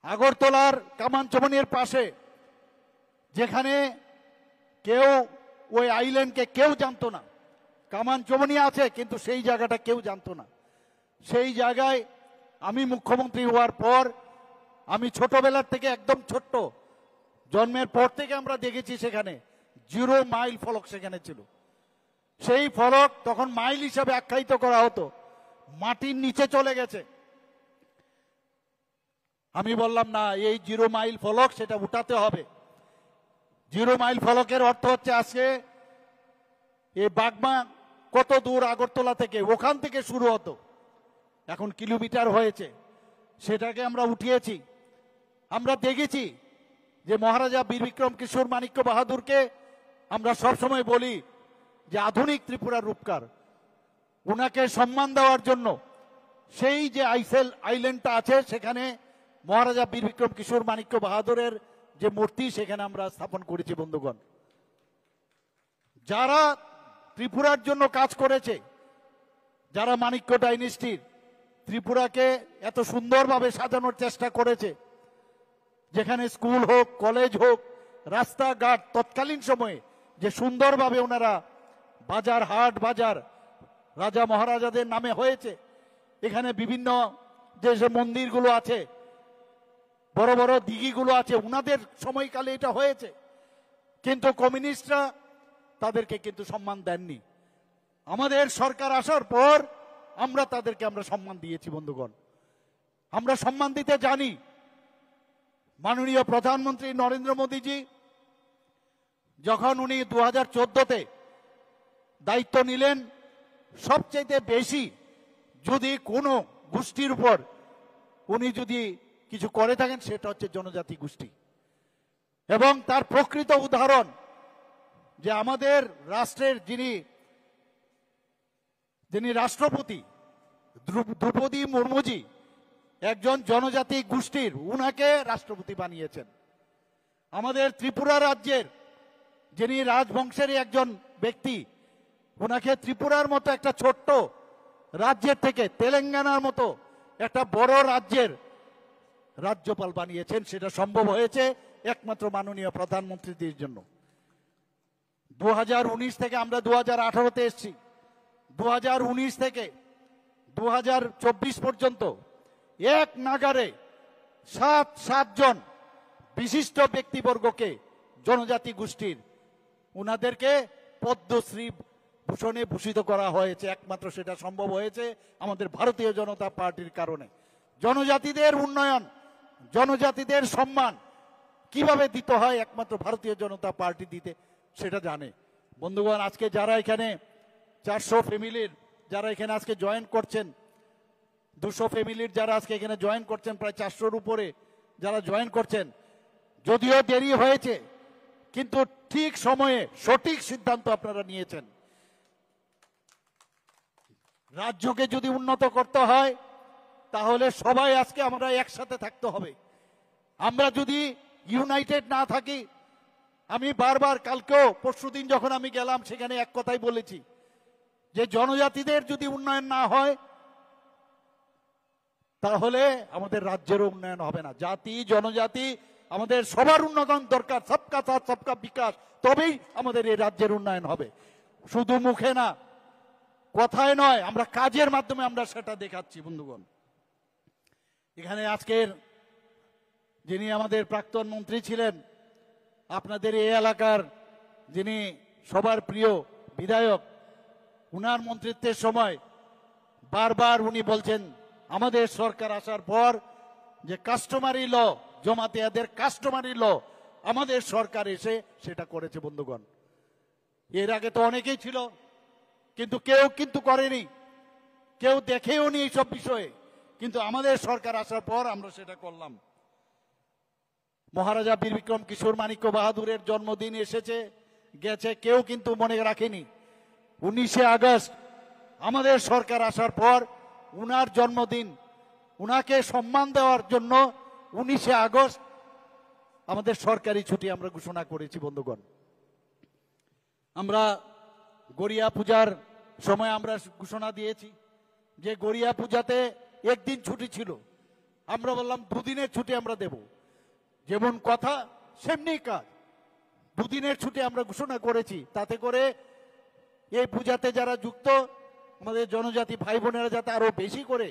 আগরতলার কামানচমনির পাশে, যেখানে কেউ ওই আইল্যান্ডকে কেউ জানতো না, কামানচমনি আছে কিন্তু সেই জায়গাটা কেউ জানতো না, সেই জায়গায় আমি মুখ্যমন্ত্রী হওয়ার পর আমি ছোটবেলার থেকে একদম ছোট্ট জন্মের পর থেকে আমরা দেখেছি সেখানে 0 মাইল ফলক সেখানে ছিল। সেই ফলক তখন মাইল হিসাবে আখ্যায়িত করা হতো, মাটির নিচে চলে গেছে। আমি বললাম না, এই 0 মাইল ফলক সেটা উঠাতে হবে। 0 মাইল ফলকের অর্থ হচ্ছে আজকে এই বাগমা কত দূর আগরতলা থেকে, ওখান থেকে শুরু হতো, এখন কিলোমিটার হয়েছে, সেটাকে আমরা উঠিয়েছি। আমরা দেখেছি যে মহারাজা বীর বিক্রম কিশোর মাণিক্য বাহাদুরকে আমরা সবসময় বলি যে আধুনিক ত্রিপুরার রূপকার। উনাকে সম্মান দেওয়ার জন্য সেই যে আইসেল আইল্যান্ডটা আছে সেখানে মহারাজা বীর বিক্রম কিশোর মাণিক্য বাহাদুরের যে মূর্তি সেখানে আমরা স্থাপন করেছি। বন্ধুগণ, যারা ত্রিপুরার জন্য কাজ করেছে, যারা মাণিক্য ডাইনেস্টির ত্রিপুরাকে এত সুন্দরভাবে সাজানোর চেষ্টা করেছে, যেখানে স্কুল হোক, কলেজ হোক, রাস্তাঘাট তৎকালীন সময়ে যে সুন্দরভাবে ওনারা বাজার, হাট বাজার রাজা মহারাজাদের নামে হয়েছে, এখানে বিভিন্ন যে মন্দিরগুলো আছে, বড় বড় দিঘিগুলো আছে, উনাদের সময়কালে এটা হয়েছে। কিন্তু কমিউনিস্টরা তাদেরকে কিন্তু সম্মান দেননি। আমাদের সরকার আসার পর আমরা তাদেরকে সম্মান দিয়েছি। বন্ধুগণ, আমরা সম্মান দিতে জানি। মাননীয় প্রধানমন্ত্রী নরেন্দ্র মোদীজি যখন উনি 2014-তে দায়িত্ব নিলেন, সবচেয়ে বেশি যদি কোনো গোষ্ঠীর উপর উনি যদি কিছু করে থাকেন সেটা হচ্ছে জনজাতি গোষ্ঠী। এবং তার প্রকৃত উদাহরণ যে আমাদের রাষ্ট্রের যিনি রাষ্ট্রপতি দ্রৌপদী মুর্মুজি একজন জনজাতি গোষ্ঠীর, উনাকে রাষ্ট্রপতি বানিয়েছেন। আমাদের ত্রিপুরা রাজ্যের যিনি রাজবংশেরই একজন ব্যক্তি, উনাকে ত্রিপুরার মতো একটা ছোট্ট রাজ্যের থেকে তেলেঙ্গানার মতো একটা বড় রাজ্যের রাজ্যপাল বানিয়েছেন। সেটা সম্ভব হয়েছে একমাত্র মাননীয় প্রধানমন্ত্রীদের জন্য। 2019 থেকে আমরা 2018-তে এসেছি। 2019 থেকে 2024 পর্যন্ত এক নাগারে 7 জন বিশিষ্ট ব্যক্তিবর্গকে, জনজাতি গোষ্ঠীর, উনাদেরকে পদ্মশ্রী ভূষণে ভূষিত করা হয়েছে। একমাত্র সেটা সম্ভব হয়েছে আমাদের ভারতীয় জনতা পার্টির কারণে। জনজাতিদের উন্নয়ন, জনজাতিদের সম্মান কিভাবে দিতে হয় একমাত্র ভারতীয় জনতা পার্টি দিতে সেটা জানে। বন্ধুগণ, আজকে যারা এখানে 400 ফ্যামিলির যারা এখানে আজকে জয়েন করছেন, 200 ফ্যামিলির যারা আজকে এখানে জয়েন করছেন, প্রায় 400-র উপরে যারা জয়েন করছেন, যদিও দেরি হয়েছে কিন্তু ঠিক সময়ে সঠিক সিদ্ধান্ত আপনারা নিয়েছেন। রাজ্যকে যদি উন্নত করতে হয় তাহলে সবাই আজকে আমরা একসাথে থাকতে হবে। আমরা যদি ইউনাইটেড না থাকি, আমি বারবার কালকেও পরশুদিন যখন আমি গেলাম সেখানে এক কথাই বলেছি যে জনজাতিদের যদি উন্নয়ন না হয় তাহলে আমাদের রাজ্যেরও উন্নয়ন হবে না। জাতি জনজাতি আমাদের সবার উন্নয়ন দরকার, সবকা সাথ সবকা বিকাশ, তবেই আমাদের এই রাজ্যের উন্নয়ন হবে। শুধু মুখে না, কথায় নয়, আমরা কাজের মাধ্যমে আমরা সেটা দেখাচ্ছি। বন্ধুগণ, এখানে আজকের যিনি আমাদের প্রাক্তন মন্ত্রী ছিলেন, আপনাদের এই এলাকার যিনি সবার প্রিয় বিধায়ক, উনার মন্ত্রিত্বের সময় বারবার উনি বলছেন আমাদের সরকার আসার পর যে কাস্টমারি ল, জমাতিয়াদের কাস্টমারি ল আমাদের সরকার এসে সেটা করেছে। বন্ধুগণ, এর আগে তো অনেকেই ছিল কিন্তু কেউ কিন্তু করেনি, কেউ দেখেও নি এইসব বিষয়ে, কিন্তু আমাদের সরকার আসার পর আমরা সেটা করলাম। মহারাজা বীর বিক্রম কিশোর মাণিক্য বাহাদুরের জন্মদিন এসেছে গেছে, কেউ কিন্তু মনে রাখেনি। 19শে আগস্ট আমাদের সরকার আসার পর উনার জন্মদিন, উনাকে সম্মান দেওয়ার জন্য 19শে আগস্ট আমাদের সরকারি ছুটি আমরা ঘোষণা করেছি। বন্ধুগণ, আমরা গড়িয়া পূজার সময় আমরা ঘোষণা দিয়েছি যে গড়িয়া পূজাতে একদিন ছুটি ছিল, আমরা বললাম 2 দিনের ছুটি আমরা দেব। যেমন কথা সেমনি কাজ, 2 দিনের ছুটি আমরা ঘোষণা করেছি। তাতে করে এই পূজাতে যারা যুক্ত আমাদের জনজাতি ভাই বোনেরা যাতে আরো বেশি করে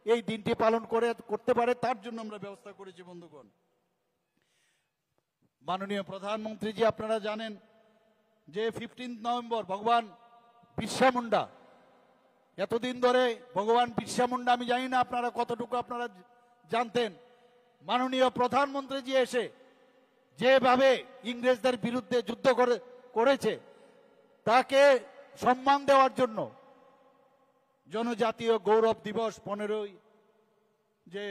এই দিনটি পালন করতে পারে, তার জন্য আমরা ব্যবস্থা করেছি বন্ধুগণ। মাননীয় প্রধানমন্ত্রীজি, আপনারা জানেন যে 15 নভেম্বর ভগবান বিরসা মুন্ডা, এতদিন ধরে ভগবান বিরসা মুন্ডা, আমি জানি না আপনারা কতটুকু আপনারা জানতেন, মাননীয় প্রধানমন্ত্রীজি এসে যেভাবে ইংরেজদের বিরুদ্ধে যুদ্ধ করেছে তাকে সম্মান দেওয়ার জন্য জনজাতীয় গৌরব দিবস 15ই যে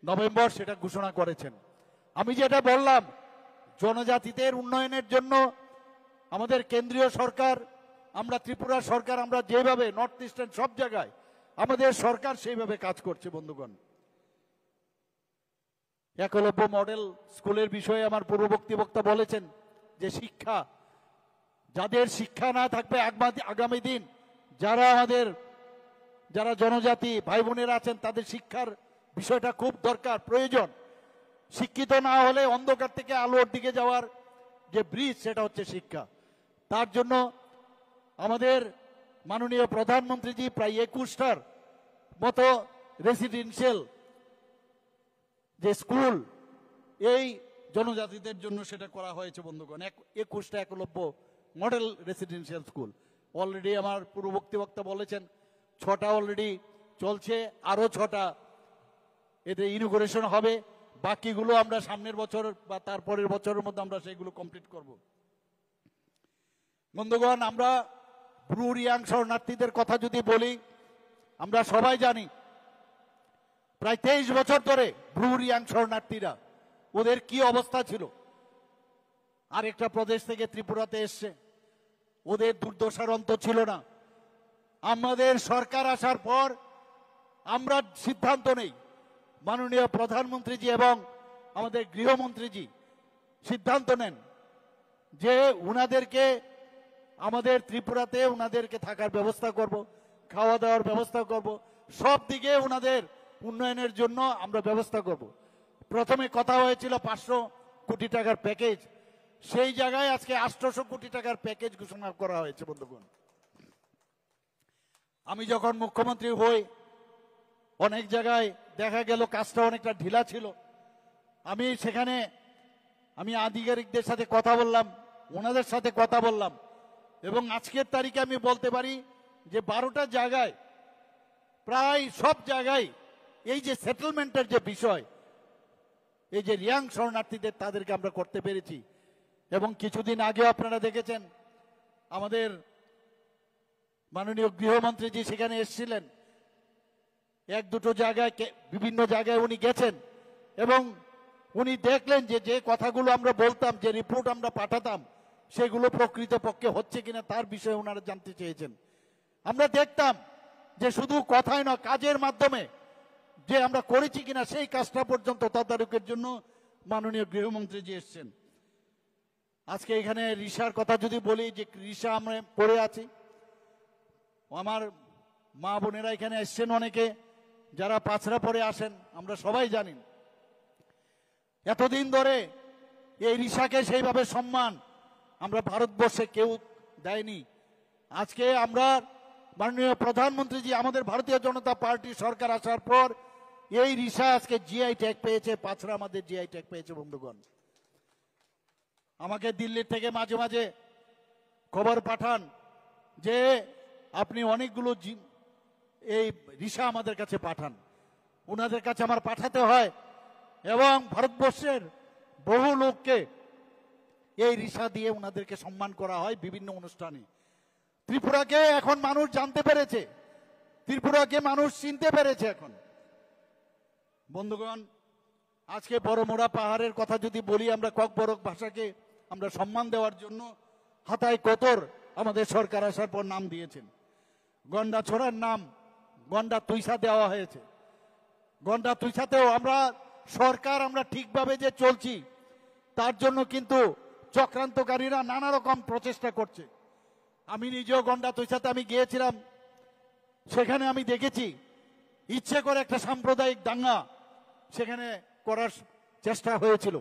নভেম্বর সেটা ঘোষণা করেছেন। আমি যেটা বললাম, জনজাতিদের উন্নয়নের জন্য আমাদের কেন্দ্রীয় সরকার, আমরা ত্রিপুরা সরকার, আমরা যেভাবে নর্থ ইস্টার্ন সব জায়গায় আমাদের সরকার সেইভাবে কাজ করছে বন্ধুগণ। একলব্য মডেল স্কুলের বিষয়ে আমার পূর্ববর্তী বক্তা বলেছেন যে শিক্ষা, যাদের শিক্ষা না থাকবে আগামী দিন যারা জনজাতি ভাই বোনেরা আছেন তাদের শিক্ষার বিষয়টা খুব দরকার, প্রয়োজন। শিক্ষিত না হলে অন্ধকার থেকে আলোর দিকে যাওয়ার যে ব্রিজ সেটা হচ্ছে শিক্ষা। তার জন্য আমাদের মাননীয় প্রধানমন্ত্রীজি প্রায় 21টার মতো রেসিডেন্সিয়াল যে স্কুল এই জনজাতিদের জন্য সেটা করা হয়েছে বন্ধুগণ। 21টা Eklavya model residential school already আমার পূর্ববর্তী বক্তা বলেছেন 6টা অলরেডি চলছে, আরো 6টা এতে ইনোগ্রেশন হবে। বাকিগুলো আমরা সামনের বছর বা তারপরের বছরের মধ্যে আমরা সেগুলো কমপ্লিট করব বন্ধুগণ। আমরা ব্রু রিয়াং শরণার্থীদের কথা যদি বলি, আমরা সবাই জানি প্রায় 23 বছর ধরে ব্রু রিয়াং শরণার্থীরা ওদের কি অবস্থা ছিল। আরেকটা প্রদেশ থেকে ত্রিপুরাতে এসছে, ওদের দুর্দশার অন্ত ছিল না। আমাদের সরকার আসার পর আমরা সিদ্ধান্ত নেই, মাননীয় প্রধানমন্ত্রীজি এবং আমাদের গৃহমন্ত্রীজি সিদ্ধান্ত নেন যে উনাদেরকে আমাদের ত্রিপুরাতে উনাদেরকে থাকার ব্যবস্থা করব, খাওয়া দাওয়ার ব্যবস্থা করব, সব দিকে উনাদের উন্নয়নের জন্য আমরা ব্যবস্থা করব। প্রথমে কথা হয়েছিল 500 কোটি টাকার প্যাকেজ, সেই জায়গায় আজকে 800 কোটি টাকার প্যাকেজ ঘোষণা করা হয়েছে বন্ধুগণ। আমি যখন মুখ্যমন্ত্রী হই অনেক জায়গায় দেখা গেল কাজটা অনেকটা ঢিলা ছিল। আমি আধিকারিকদের সাথে কথা বললাম, ওনাদের সাথে কথা বললাম, এবং আজকের তারিখে আমি বলতে পারি যে 12টা জায়গায় প্রায় সব জায়গায় এই যে সেটেলমেন্টের যে বিষয়, এই যে রিয়াং শরণার্থীদের তাদেরকে আমরা করতে পেরেছি। এবং কিছুদিন আগেও আপনারা দেখেছেন আমাদের মাননীয় গৃহমন্ত্রীজি সেখানে এসেছিলেন, 1-2 জায়গায় বিভিন্ন জায়গায় উনি গেছেন এবং উনি দেখলেন যে কথাগুলো আমরা বলতাম, যে রিপোর্ট আমরা পাঠাতাম, সেগুলো প্রকৃতপক্ষে হচ্ছে কিনা তার বিষয়ে ওনারা জানতে চেয়েছেন। আমরা দেখতাম যে শুধু কথায় না, কাজের মাধ্যমে যে আমরা করেছি কিনা সেই কাজটা পর্যন্ত তদারকের জন্য মাননীয় গৃহমন্ত্রীজি এসছেন। আজকে এখানে রিসার কথা যদি বলি, যে রিসা আমরা পড়ে আছি, আমার মা বোনেরা এখানে এসছেন অনেকে, যারা পাঁচরা পরে আসেন, আমরা সবাই জানি এতদিন ধরে এই রিসাকে সেইভাবে সম্মান আমরা ভারতবর্ষে কেউ দেয়নি। আজকে আমরা মাননীয় প্রধানমন্ত্রীজি, আমাদের ভারতীয় জনতা পার্টি সরকার আসার পর এই রিসা আজকে জিআই ট্যাগ পেয়েছে, পাঁচরা আমাদের জিআই ট্যাগ পেয়েছে বন্ধুগণ। আমাকে দিল্লি থেকে মাঝে মাঝে খবর পাঠান যে আপনি অনেকগুলো এই রিসা আমাদের কাছে পাঠান, ওনাদের কাছে আমার পাঠাতে হয়, এবং ভারতবর্ষের বহু লোককে এই রিসা দিয়ে ওনাদেরকে সম্মান করা হয় বিভিন্ন অনুষ্ঠানে। ত্রিপুরাকে এখন মানুষ জানতে পেরেছে, ত্রিপুরাকে মানুষ চিনতে পেরেছে এখন বন্ধুগণ। আজকে বড়মোড়া পাহাড়ের কথা যদি বলি, আমরা ককবরক ভাষাকে আমরা সম্মান দেওয়ার জন্য হাতায় কতর আমাদের সরকার আসার পর নাম দিয়েছেন। গন্ডা ছোড়ার নাম গন্ডা তুইসা দেওয়া হয়েছে। গন্ডা তুইসাতেও আমরা সরকার আমরা ঠিকভাবে যে চলছি তার জন্য কিন্তু চক্রান্তকারীরা নানা রকম প্রচেষ্টা করছে। আমি নিজেও গন্ডা তুইসাতে আমি গিয়েছিলাম, সেখানে আমি দেখেছি ইচ্ছে করে একটা সাম্প্রদায়িক দাঙ্গা সেখানে করার চেষ্টা হয়েছিল,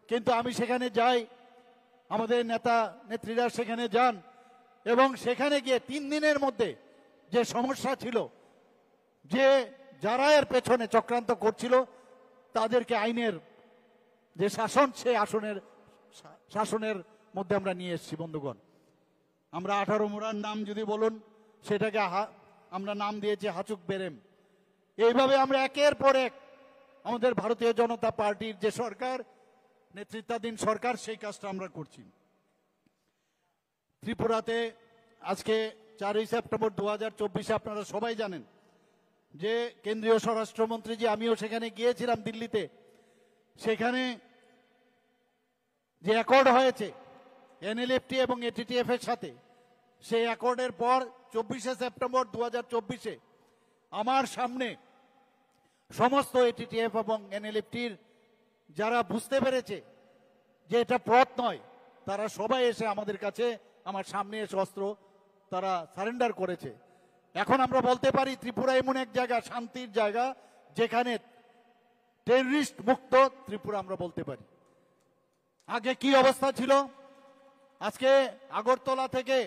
কিন্তু আমি সেখানে যাই, আমাদের নেতা নেত্রীরা সেখানে যান, এবং সেখানে গিয়ে 3 দিনের মধ্যে যে সমস্যা ছিল, যে যারা এর পেছনে চক্রান্ত করছিল তাদেরকে আইনের যে শাসন, সেই শাসনের মধ্যে আমরা নিয়ে এসেছি বন্ধুগণ। আমরা 18 মুরার নাম যদি বলুন, সেটাকে আমরা নাম দিয়েছি হাচুক বেরেম। এইভাবে আমরা একের পর এক আমাদের ভারতীয় জনতা পার্টির যে সরকার, নেতৃত্বাধীন সরকার, সেই কাজটা আমরা করছি। ত্রিপুরাতে আজকে 4ই সেপ্টেম্বর 2024 আপনারা সবাই জানেন যে কেন্দ্রীয় স্বরাষ্ট্রমন্ত্রী, যে আমিও সেখানে গিয়েছিলাম দিল্লিতে, সেখানে যে অ্যাকর্ড হয়েছে NLFT এবং ATTF এর সাথে, সেই অ্যাকর্ডের পর 24শে সেপ্টেম্বর 2024 আমার সামনে সমস্ত ATTF এবং NLFTর যারা বুঝতে পেরেছে যে এটা পথ নয়, তারা সবাই এসে আমাদের কাছে, আমার সামনে এসে অস্ত্র তারা সারেন্ডার করেছে। এখন আমরা বলতে পারি ত্রিপুরা এমন এক জায়গা, শান্তির জায়গা, যেখানে টেররিস্ট মুক্ত ত্রিপুরা আমরা বলতে পারি। আগে কি অবস্থা ছিল? আজকে আগরতলা থেকে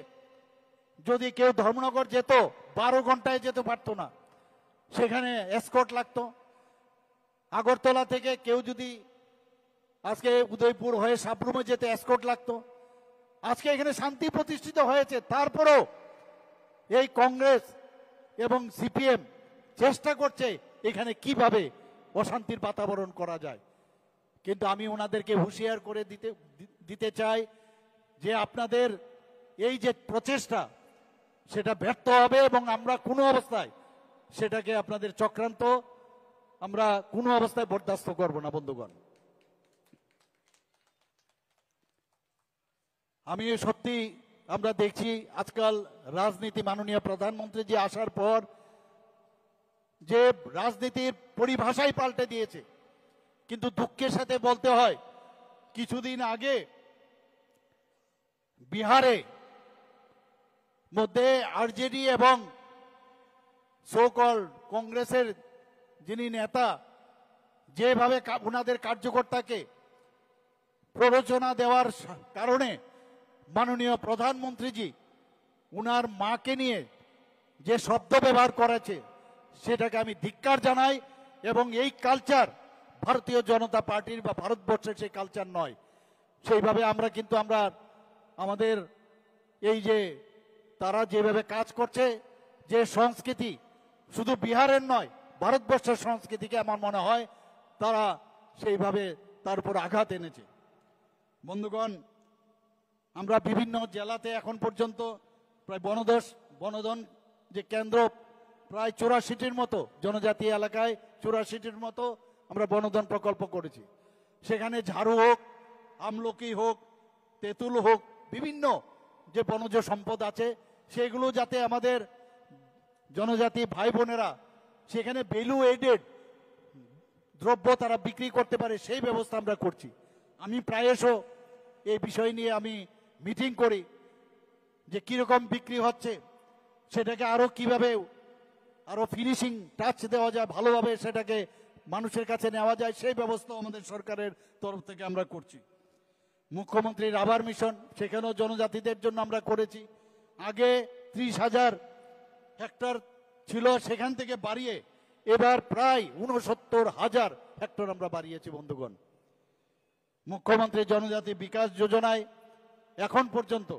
যদি কেউ ধর্মনগর যেত, 12 ঘন্টায় যেতে পারতো না, সেখানে এসকর্ট লাগতো। আগরতলা থেকে কেউ যদি আজকে উদয়পুর হয়ে সাবরুমে যেতে এসকর্ট লাগতো। আজকে এখানে শান্তি প্রতিষ্ঠিত হয়েছে, তারপরেও এই কংগ্রেস এবং CPM চেষ্টা করছে এখানে কিভাবে অশান্তির বাতাবরণ করা যায়। কিন্তু আমি ওনাদেরকে হুঁশিয়ার করে দিতে চাই যে আপনাদের এই যে প্রচেষ্টা, সেটা ব্যর্থ হবে এবং আমরা কোনো অবস্থায় সেটাকে, আপনাদের চক্রান্ত আমরা কোনো অবস্থায় বরদাস্ত করব না বন্ধুগণ। আমি সত্যি আমরা দেখছি আজকাল রাজনীতি, মাননীয় প্রধানমন্ত্রী যে আসার পর যে রাজনীতির পরিভাষাই পাল্টে দিয়েছে। কিন্তু দুঃখের সাথে বলতে হয়, কিছুদিন আগে বিহারে মধ্যে আরজেডি এবং সোকল কংগ্রেসের যিনি নেতা, যেভাবে ওনাদের কার্যকর্তাকে প্ররোচনা দেওয়ার কারণে মাননীয় প্রধানমন্ত্রীজি উনার মাকে নিয়ে যে শব্দ ব্যবহার করেছে, সেটাকে আমি ধিক্কার জানাই। এবং এই কালচার ভারতীয় জনতা পার্টির বা ভারতবর্ষের সেই কালচার নয়। সেইভাবে আমরা কিন্তু আমাদের এই যে তারা যেভাবে কাজ করছে, যে সংস্কৃতি শুধু বিহারের নয়, ভারতবর্ষের সংস্কৃতিকে আমার মনে হয় তারা সেইভাবে তার উপর আঘাত এনেছে। বন্ধুগণ, আমরা বিভিন্ন জেলাতে এখন পর্যন্ত প্রায় বনধন যে কেন্দ্র, প্রায় 84টির মতো জনজাতি এলাকায় 84টির মতো আমরা বনধন প্রকল্প করেছি। সেখানে ঝাড়ু হোক, আমলকি হোক, তেঁতুল হোক, বিভিন্ন যে বনজ সম্পদ আছে, সেগুলো যাতে আমাদের জনজাতি ভাই বোনেরা সেখানে ভ্যালু এডেড দ্রব্য তারা বিক্রি করতে পারে, সেই ব্যবস্থা আমরা করছি। আমি প্রায়শ এই বিষয় নিয়ে আমি মিটিং করি যে কিরকম বিক্রি হচ্ছে, সেটাকে আরো কিভাবে আরো ফিনিশিং টাচ দেওয়া যায়, ভালোভাবে সেটাকে মানুষের কাছে নেওয়া যায়, সেই ব্যবস্থা আমাদের সরকারের তরফ থেকে আমরা করছি। মুখ্যমন্ত্রীর আবাস মিশন, সেখানেও জনজাতিদের জন্য আমরা করেছি। আগে 30,000 হেক্টর ছিল, সেখান থেকে বাড়িয়ে এবার প্রায় 69,000 হেক্টর আমরা বাড়িয়েছি বন্ধুগণ। মুখ্যমন্ত্রী জনজাতি বিকাশ যোজনায় এখন পর্যন্ত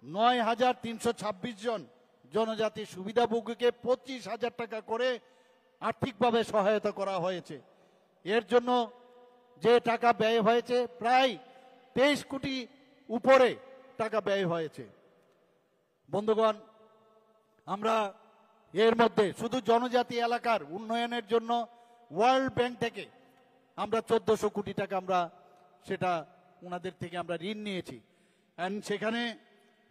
9,326 জন জনজাতি সুবিধাভোগীকে 25,000 টাকা করে আর্থিকভাবে সহায়তা করা হয়েছে। এর জন্য যে টাকা ব্যয় হয়েছে প্রায় 23 কোটি উপরে টাকা ব্যয় হয়েছে। বন্ধুগণ, আমরা এর মধ্যে শুধু জনজাতি এলাকার উন্নয়নের জন্য ওয়ার্ল্ড ব্যাংক থেকে আমরা 1400 কোটি টাকা আমরা সেটা ওনাদের থেকে আমরা ঋণ নিয়েছি। এন্ড সেখানে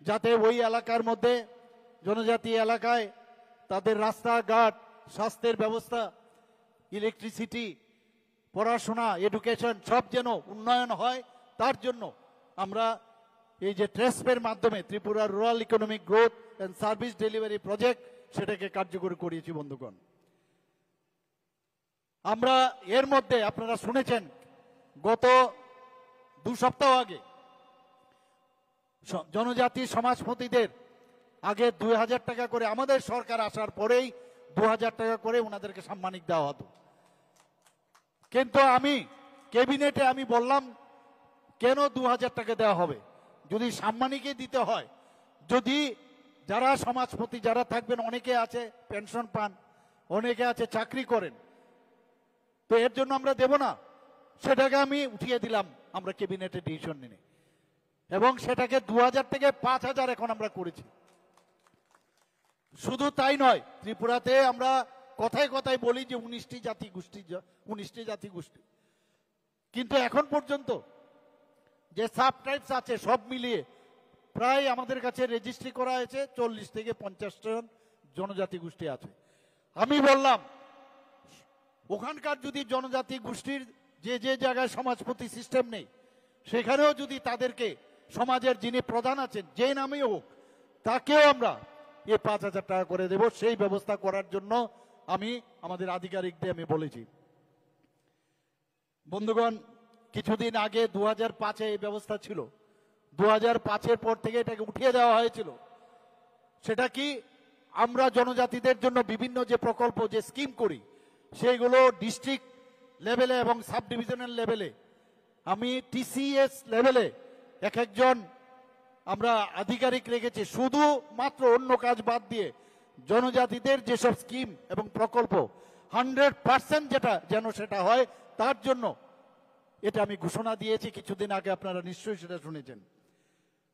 যাতে ওই এলাকার মধ্যে জনজাতি এলাকায় তাদের রাস্তাঘাট, স্বাস্থ্যের ব্যবস্থা, ইলেকট্রিসিটি, পড়াশোনা, এডুকেশন সব যেন উন্নয়ন হয়, তার জন্য আমরা এই যে ট্রেসপের মাধ্যমে Tripura rural economic growth and service delivery project, সেটাকে কার্যকরী করিয়েছি বন্ধুগণ। আমরা এর মধ্যে আপনারা শুনেছেন গত 2 সপ্তাহ আগে জনজাতি সমাজপতিদের আগে 2,000 টাকা করে, আমাদের সরকার আসার পরেই 2000 টাকা করে ওনাদেরকে সাম্মানিক দেওয়া হতো। কিন্তু আমি ক্যাবিনেটে আমি বললাম কেন 2000 টাকা দেওয়া হবে, যদি সাম্মানিকে দিতে হয়, যদি যারা সমাজপতি যারা থাকবেন, অনেকে আছে পেনশন পান, অনেকে আছে চাকরি করেন, তো এর জন্য আমরা দেব না, সেটাকে আমি উঠিয়ে দিলাম আমরা ক্যাবিনেটে ডিসিশন নিয়ে, এবং সেটাকে 2000 থেকে 5000 এখন আমরা করেছি। শুধু তাই নয়, ত্রিপুরাতে আমরা কথায় কথায় বলি যে 19টি জাতি গোষ্ঠী, কিন্তু এখন পর্যন্ত যে সাব ট্রাইবস আছে সব মিলিয়ে প্রায় আমাদের কাছে রেজিস্ট্রি করা হয়েছে 40 থেকে 50 জন জনজাতি গোষ্ঠী আছে। আমি বললাম ওখানকার যদি জনজাতি গোষ্ঠীর যে জায়গায় সমাজপতি সিস্টেম নেই, সেখানেও যদি তাদেরকে সমাজের যিনি প্রধান আছেন যে নামেই হোক, তাকেও আমরা 5000 টাকা করে দেব, সেই ব্যবস্থা করার জন্য আমি আমাদের আধিকারিকদের আমি বলেছি। বন্ধুগণ, কিছুদিন আগে 2005-এ এই ব্যবস্থা ছিল, 2005-এর পর থেকে এটাকে উঠিয়ে দেওয়া হয়েছিল। সেটা কি, আমরা জনজাতিদের জন্য বিভিন্ন যে প্রকল্প যে স্কিম করি, সেইগুলো ডিস্ট্রিক্ট লেভেলে এবং সাব ডিভিশনাল লেভেলে, আমি টিসিএস লেভেলে এক একজন আমরা আধিকারিক রেখেছি, শুধুমাত্র অন্য কাজ বাদ দিয়ে জনজাতিদের যেসব স্কিম এবং প্রকল্প 100% যেটা যেন সেটা হয়, তার জন্য এটা আমি ঘোষণা দিয়েছি কিছুদিন আগে, আপনারা নিশ্চয়ই সেটা শুনেছেন।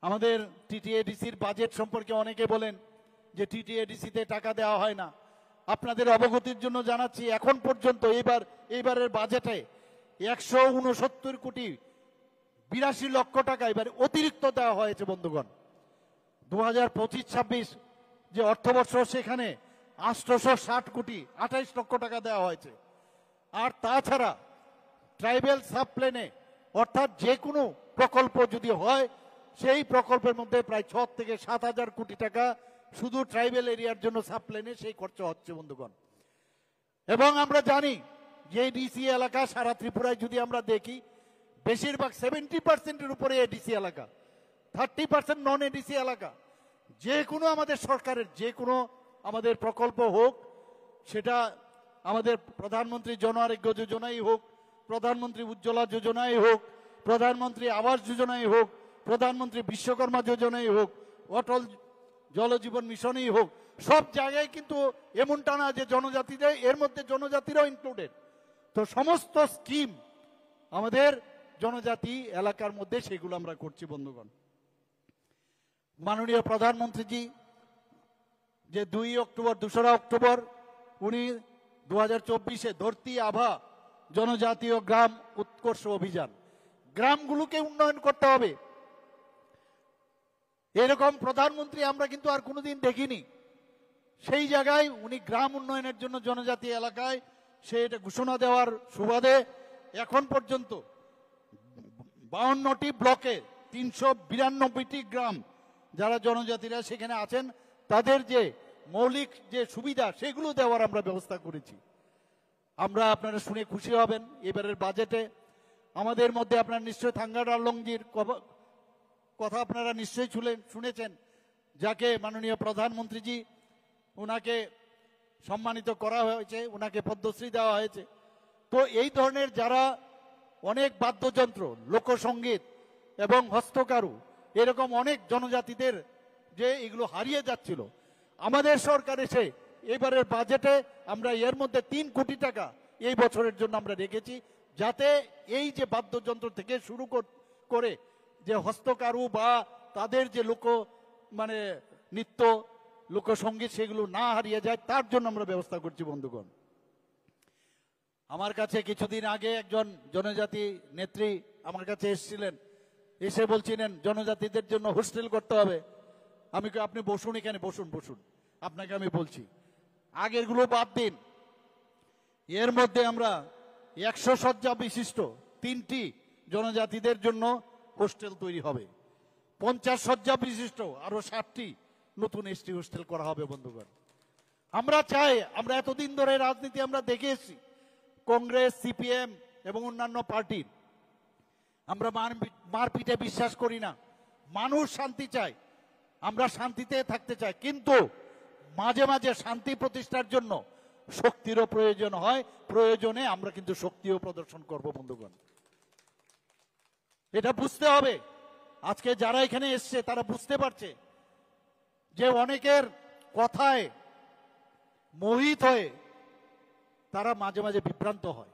আমাদের টিটিএডিসির বাজেট সম্পর্কে অনেকে বলেন যে টিটিএডিসিতে টাকা দেওয়া হয় না। আপনাদের অবগতির জন্য জানাচ্ছি, এখন পর্যন্ত এইবারের বাজেটে 169 কোটি 82 লক্ষ টাকা এবার অতিরিক্ত দেওয়া হয়েছে। বন্ধুগণ, 2025-26 যে অর্থবর্ষ, সেখানে 860 কোটি 28 লক্ষ টাকা দেওয়া হয়েছে। আর তাছাড়া ট্রাইবেল সাবপ্লেনে, অর্থাৎ যে কোনো প্রকল্প যদি হয়, সেই প্রকল্পের মধ্যে প্রায় 6 থেকে 7,000 কোটি টাকা শুধু ট্রাইবেল এরিয়ার জন্য সাবপ্লেনে সেই খরচা হচ্ছে। বন্ধুগণ, এবং আমরা জানি যে এডিসি এলাকা সারা ত্রিপুরায় যদি আমরা দেখি, বেশিরভাগ 70%-এর উপরে এডিসি এলাকা, 30% নন এডিসি এলাকা। যে কোনো আমাদের সরকারের যে কোনো আমাদের প্রকল্প হোক, সেটা আমাদের প্রধানমন্ত্রী জন আরোগ্য যোজনাই হোক, প্রধানমন্ত্রী উজ্জ্বলা যোজনাই হোক, প্রধানমন্ত্রী আবাস যোজনাই হোক, প্রধানমন্ত্রী বিশ্বকর্মা যোজনাই হোক, অটল জলজীবন মিশনই হোক, সব জায়গায় কিন্তু এমনটা না যে জনজাতিদের, এর মধ্যে জনজাতিরাও ইনক্লুডেড। তো সমস্ত স্কিম আমাদের জনজাতি এলাকার মধ্যে সেগুলো আমরা করছি। বন্ধুগণ, মাননীয় প্রধানমন্ত্রীজি যে 2 অক্টোবর উনি 2024-এ ধরতি আভা জনজাতীয় গ্রাম উৎকর্ষ অভিযান, গ্রামগুলোকে উন্নয়ন করতে হবে, এরকম প্রধানমন্ত্রী আমরা কিন্তু আর কোনোদিন দেখিনি। সেই জায়গায় উনি গ্রাম উন্নয়নের জন্য জনজাতি এলাকায় সেটা ঘোষণা দেওয়ার সুবাদে এখন পর্যন্ত 52টি ব্লকে 392টি গ্রাম যারা জনজাতিরা সেখানে আছেন, তাদের যে মৌলিক যে সুবিধা সেগুলো দেওয়ার আমরা ব্যবস্থা করেছি। আমরা আপনারা শুনে খুশি হবেন, এবারের বাজেটে আমাদের মধ্যে আপনারা নিশ্চয়ই থাঙ্গা ডারলংজির কথা আপনারা নিশ্চয়ই শুনেছেন, যাকে মাননীয় প্রধানমন্ত্রীজি ওনাকে সম্মানিত করা হয়েছে, ওনাকে পদ্মশ্রী দেওয়া হয়েছে। তো এই ধরনের যারা অনেক বাদ্যযন্ত্র, লোকসঙ্গীত এবং হস্তকারু, এরকম অনেক জনজাতিদের যে এগুলো হারিয়ে যাচ্ছিল, আমাদের সরকার এসে এবারের বাজেটে আমরা এর মধ্যে 3 কোটি টাকা এই বছরের জন্য আমরা রেখেছি, যাতে এই যে বাদ্যযন্ত্র থেকে শুরু করে যে হস্তকারু বা তাদের যে নৃত্য লোকসঙ্গীত সেগুলো না হারিয়ে যায়, তার জন্য আমরা ব্যবস্থা করছি। বন্ধুগণ, আমার কাছে কিছুদিন আগে একজন জনজাতি নেত্রী আমার কাছে এসেছিলেন, এসে বলছিলেন জনজাতিদের জন্য হোস্টেল করতে হবে। আমি আপনি বসুন, এখানে বসুন, আপনাকে আমি বলছি, আগেরগুলো বাদ দিন, এর মধ্যে আমরা 100 শয্যা বিশিষ্ট 3টি জনজাতিদের জন্য হোস্টেল তৈরি হবে, 50 শয্যা বিশিষ্ট আরো 60টি নতুন এসটি হোস্টেল করা হবে। বন্ধুগণ, আমরা চাই, আমরা এতদিন ধরে রাজনীতি আমরা দেখে এসেছি, কংগ্রেস, সিপিএম এবং অন্যান্য পার্টির, আমরা মারপিটে বিশ্বাস করি না, মানুষ শান্তি চায়, আমরা শান্তিতে থাকতে চাই, কিন্তু মাঝে মাঝে শান্তি প্রতিষ্ঠার জন্য শক্তিরও প্রয়োজন হয়, প্রয়োজনে আমরা কিন্তু শক্তিও প্রদর্শন করব বন্ধুগণ। এটা বুঝতে হবে। আজকে যারা এখানে এসছে তারা বুঝতে পারছে যে অনেকের কথায় মোহিত হয়ে তারা মাঝে মাঝে বিভ্রান্ত হয়।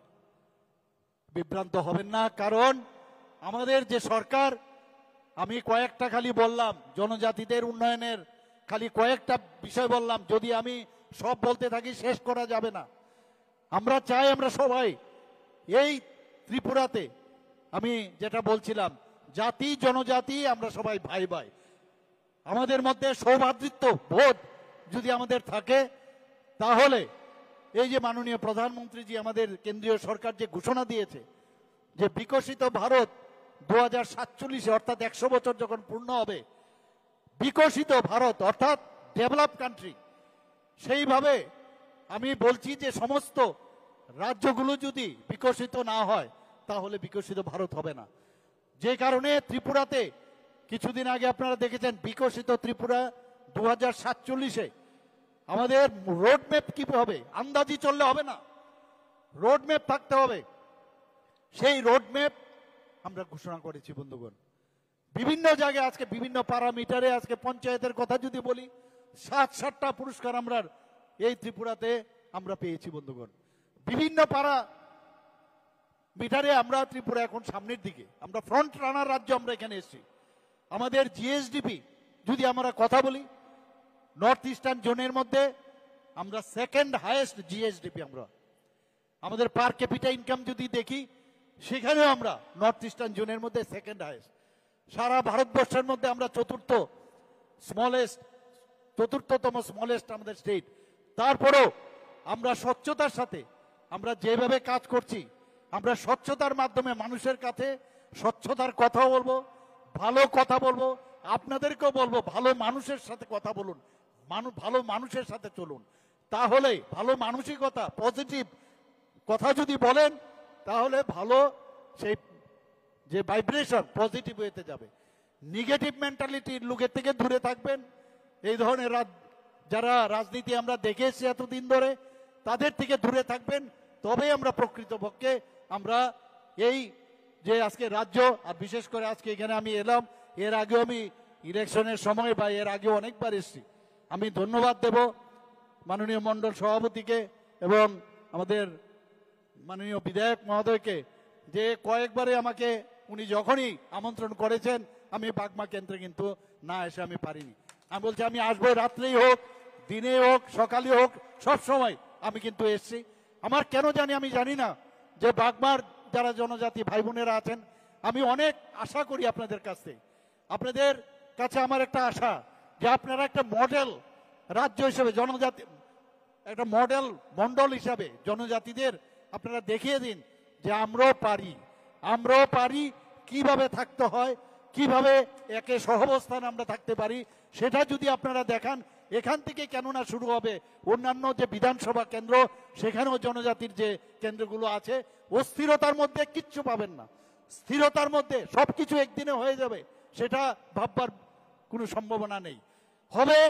বিভ্রান্ত হবেন না, কারণ আমাদের যে সরকার, আমি কয়েকটা খালি বললাম জনজাতিদের উন্নয়নের, খালি কয়েকটা বিষয় বললাম, যদি আমি সব বলতে থাকি শেষ করা যাবে না। আমরা চাই আমরা সবাই এই ত্রিপুরাতে, আমি যেটা বলছিলাম, জাতি জনজাতি আমরা সবাই ভাই ভাই। আমাদের মধ্যে সৌভ্রাতৃত্ব বোধ যদি আমাদের থাকে, তাহলে এই যে মাননীয় প্রধানমন্ত্রীজি আমাদের কেন্দ্রীয় সরকার যে ঘোষণা দিয়েছে যে বিকশিত ভারত 2047 অর্থাৎ 100 বছর যখন পূর্ণ হবে, বিকশিত ভারত অর্থাৎ ডেভেলপ কান্ট্রি, সেইভাবে আমি বলছি যে সমস্ত রাজ্যগুলো যদি বিকশিত না হয় তাহলে বিকশিত ভারত হবে না। যে কারণে ত্রিপুরাতে কিছুদিন আগে আপনারা দেখেছেন বিকশিত ত্রিপুরা 2047-এ আমাদের রোডম্যাপ কি হবে, আন্দাজি চললে হবে না, রোডম্যাপ থাকতে হবে। সেই রোডম্যাপ আমরা ঘোষণা করেছি বন্ধুগণ। বিভিন্ন জায়গায় আজকে বিভিন্ন প্যারামিটারে, আজকে পঞ্চায়েতের কথা যদি বলি, 7-7টা পুরস্কার আমরা এই ত্রিপুরাতে আমরা পেয়েছি বন্ধুগণ। বিভিন্ন মিটারে আমরা ত্রিপুরা এখন সামনের দিকে, আমরা ফ্রন্ট রানার রাজ্য আমরা এখানে এসেছি। আমাদের জিএসডিপি যদি আমরা কথা বলি, নর্থ ইস্টার্ন জোনের মধ্যে আমরা সেকেন্ড হাইয়েস্ট জিএসডিপি। আমরা আমাদের পার ক্যাপিটা ইনকাম যদি দেখি, সেখানেও আমরা নর্থ ইস্টার্ন জোনের মধ্যে সেকেন্ড হাইয়েস্ট। সারা ভারতবর্ষের মধ্যে আমরা চতুর্থতম স্মলেস্ট আমাদের স্টেট। তারপরেও আমরা স্বচ্ছতার সাথে আমরা যেভাবে কাজ করছি, আমরা স্বচ্ছতার মাধ্যমে মানুষের কাছে স্বচ্ছতার কথা বলবো, ভালো কথা বলবো, আপনাদেরকেও বলবো ভালো মানুষের সাথে কথা বলুন, ভালো মানুষের সাথে চলুন। তাহলে ভালো মানসিকতা, পজিটিভ কথা যদি বলেন, তাহলে ভালো সেই যে ভাইব্রেশন পজিটিভ হতে যাবে। নেগেটিভ মেন্টালিটির লোকের থেকে দূরে থাকবেন। এই ধরনের যারা রাজনীতি আমরা দেখে এসেছি এতদিন ধরে, তাদের থেকে দূরে থাকবেন। তবে আমরা প্রকৃতপক্ষে আমরা এই যে আজকে রাজ্য, আর বিশেষ করে আজকে এখানে আমি এলাম, এর আগেও আমি ইলেকশনের সময় বা এর আগেও অনেকবার এসেছি। আমি ধন্যবাদ দেব মাননীয় মণ্ডল সভাপতিকে এবং আমাদের মাননীয় বিধায়ক মহোদয়কে, যে কয়েকবারে আমাকে উনি যখনই আমন্ত্রণ করেছেন, আমি বাগমা কেন্দ্রে কিন্তু না এসে আমি পারিনি। আমি বলছি আমি আসবো, রাত্রেই হোক, দিনে হোক, সকালে হোক, সব সময় আমি কিন্তু এসছি। আমার কেন জানি, আমি জানি না, যে বাগমার যারা জনজাতি ভাই বোনেরা আছেন, আমি অনেক আশা করি আপনাদের কাছে। আপনাদের কাছে আমার একটা আশা যে আপনারা একটা মডেল রাজ্য হিসেবে, জনজাতি একটা মডেল মন্ডল হিসাবে জনজাতিদের আপনারা দেখিয়ে দিন যে আমরাও পারি কিভাবে থাকতে হয়, কিভাবে একে সহাবস্থান আমরা থাকতে পারি। সেটা যদি আপনারা দেখান, এখান থেকে কেননা শুরু হবে অন্যান্য যে বিধানসভা কেন্দ্র, সেখানেও জনজাতির যে কেন্দ্রগুলো আছে, অস্থিরতার মধ্যে কিচ্ছু পাবেন না। স্থিরতার মধ্যে সবকিছু একদিনে হয়ে যাবে, সেটা ভাববার কোনো সম্ভাবনা নেই। হবে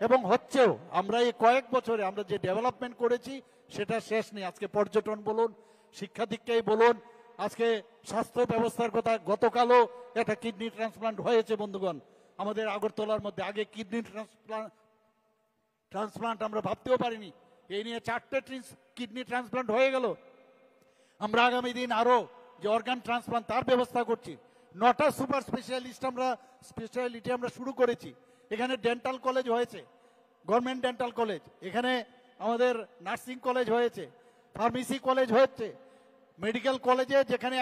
এবং হচ্ছেও। আমরা এই কয়েক বছরে আমরা যে ডেভেলপমেন্ট করেছি সেটা শেষ নেই। আজকে পর্যটন বলুন, শিক্ষা দীক্ষাই বলুন, আজকে স্বাস্থ্য ব্যবস্থার কথা, গতকালও একটা কিডনি ট্রান্সপ্লান্ট হয়েছে বন্ধুগণ আমাদের আগরতলার মধ্যে। আগে কিডনি ট্রান্সপ্লান্ট আমরা ভাবতেও পারিনি, এই নিয়ে 4টে কিডনি ট্রান্সপ্লান্ট হয়ে গেল। আমরা আগামী দিন আরো যে অর্গান ট্রান্সপ্লান্ট তার ব্যবস্থা করছি। 9টা সুপার স্পেশালিটি আমরা শুরু করেছি। এখানে ডেন্টাল কলেজ হয়েছে, গভর্নমেন্ট ডেন্টাল কলেজ, এখানে আমাদের নার্সিং কলেজ হয়েছে, ফার্মেসি কলেজ হয়েছে, মেডিকেল কলেজে যেখানে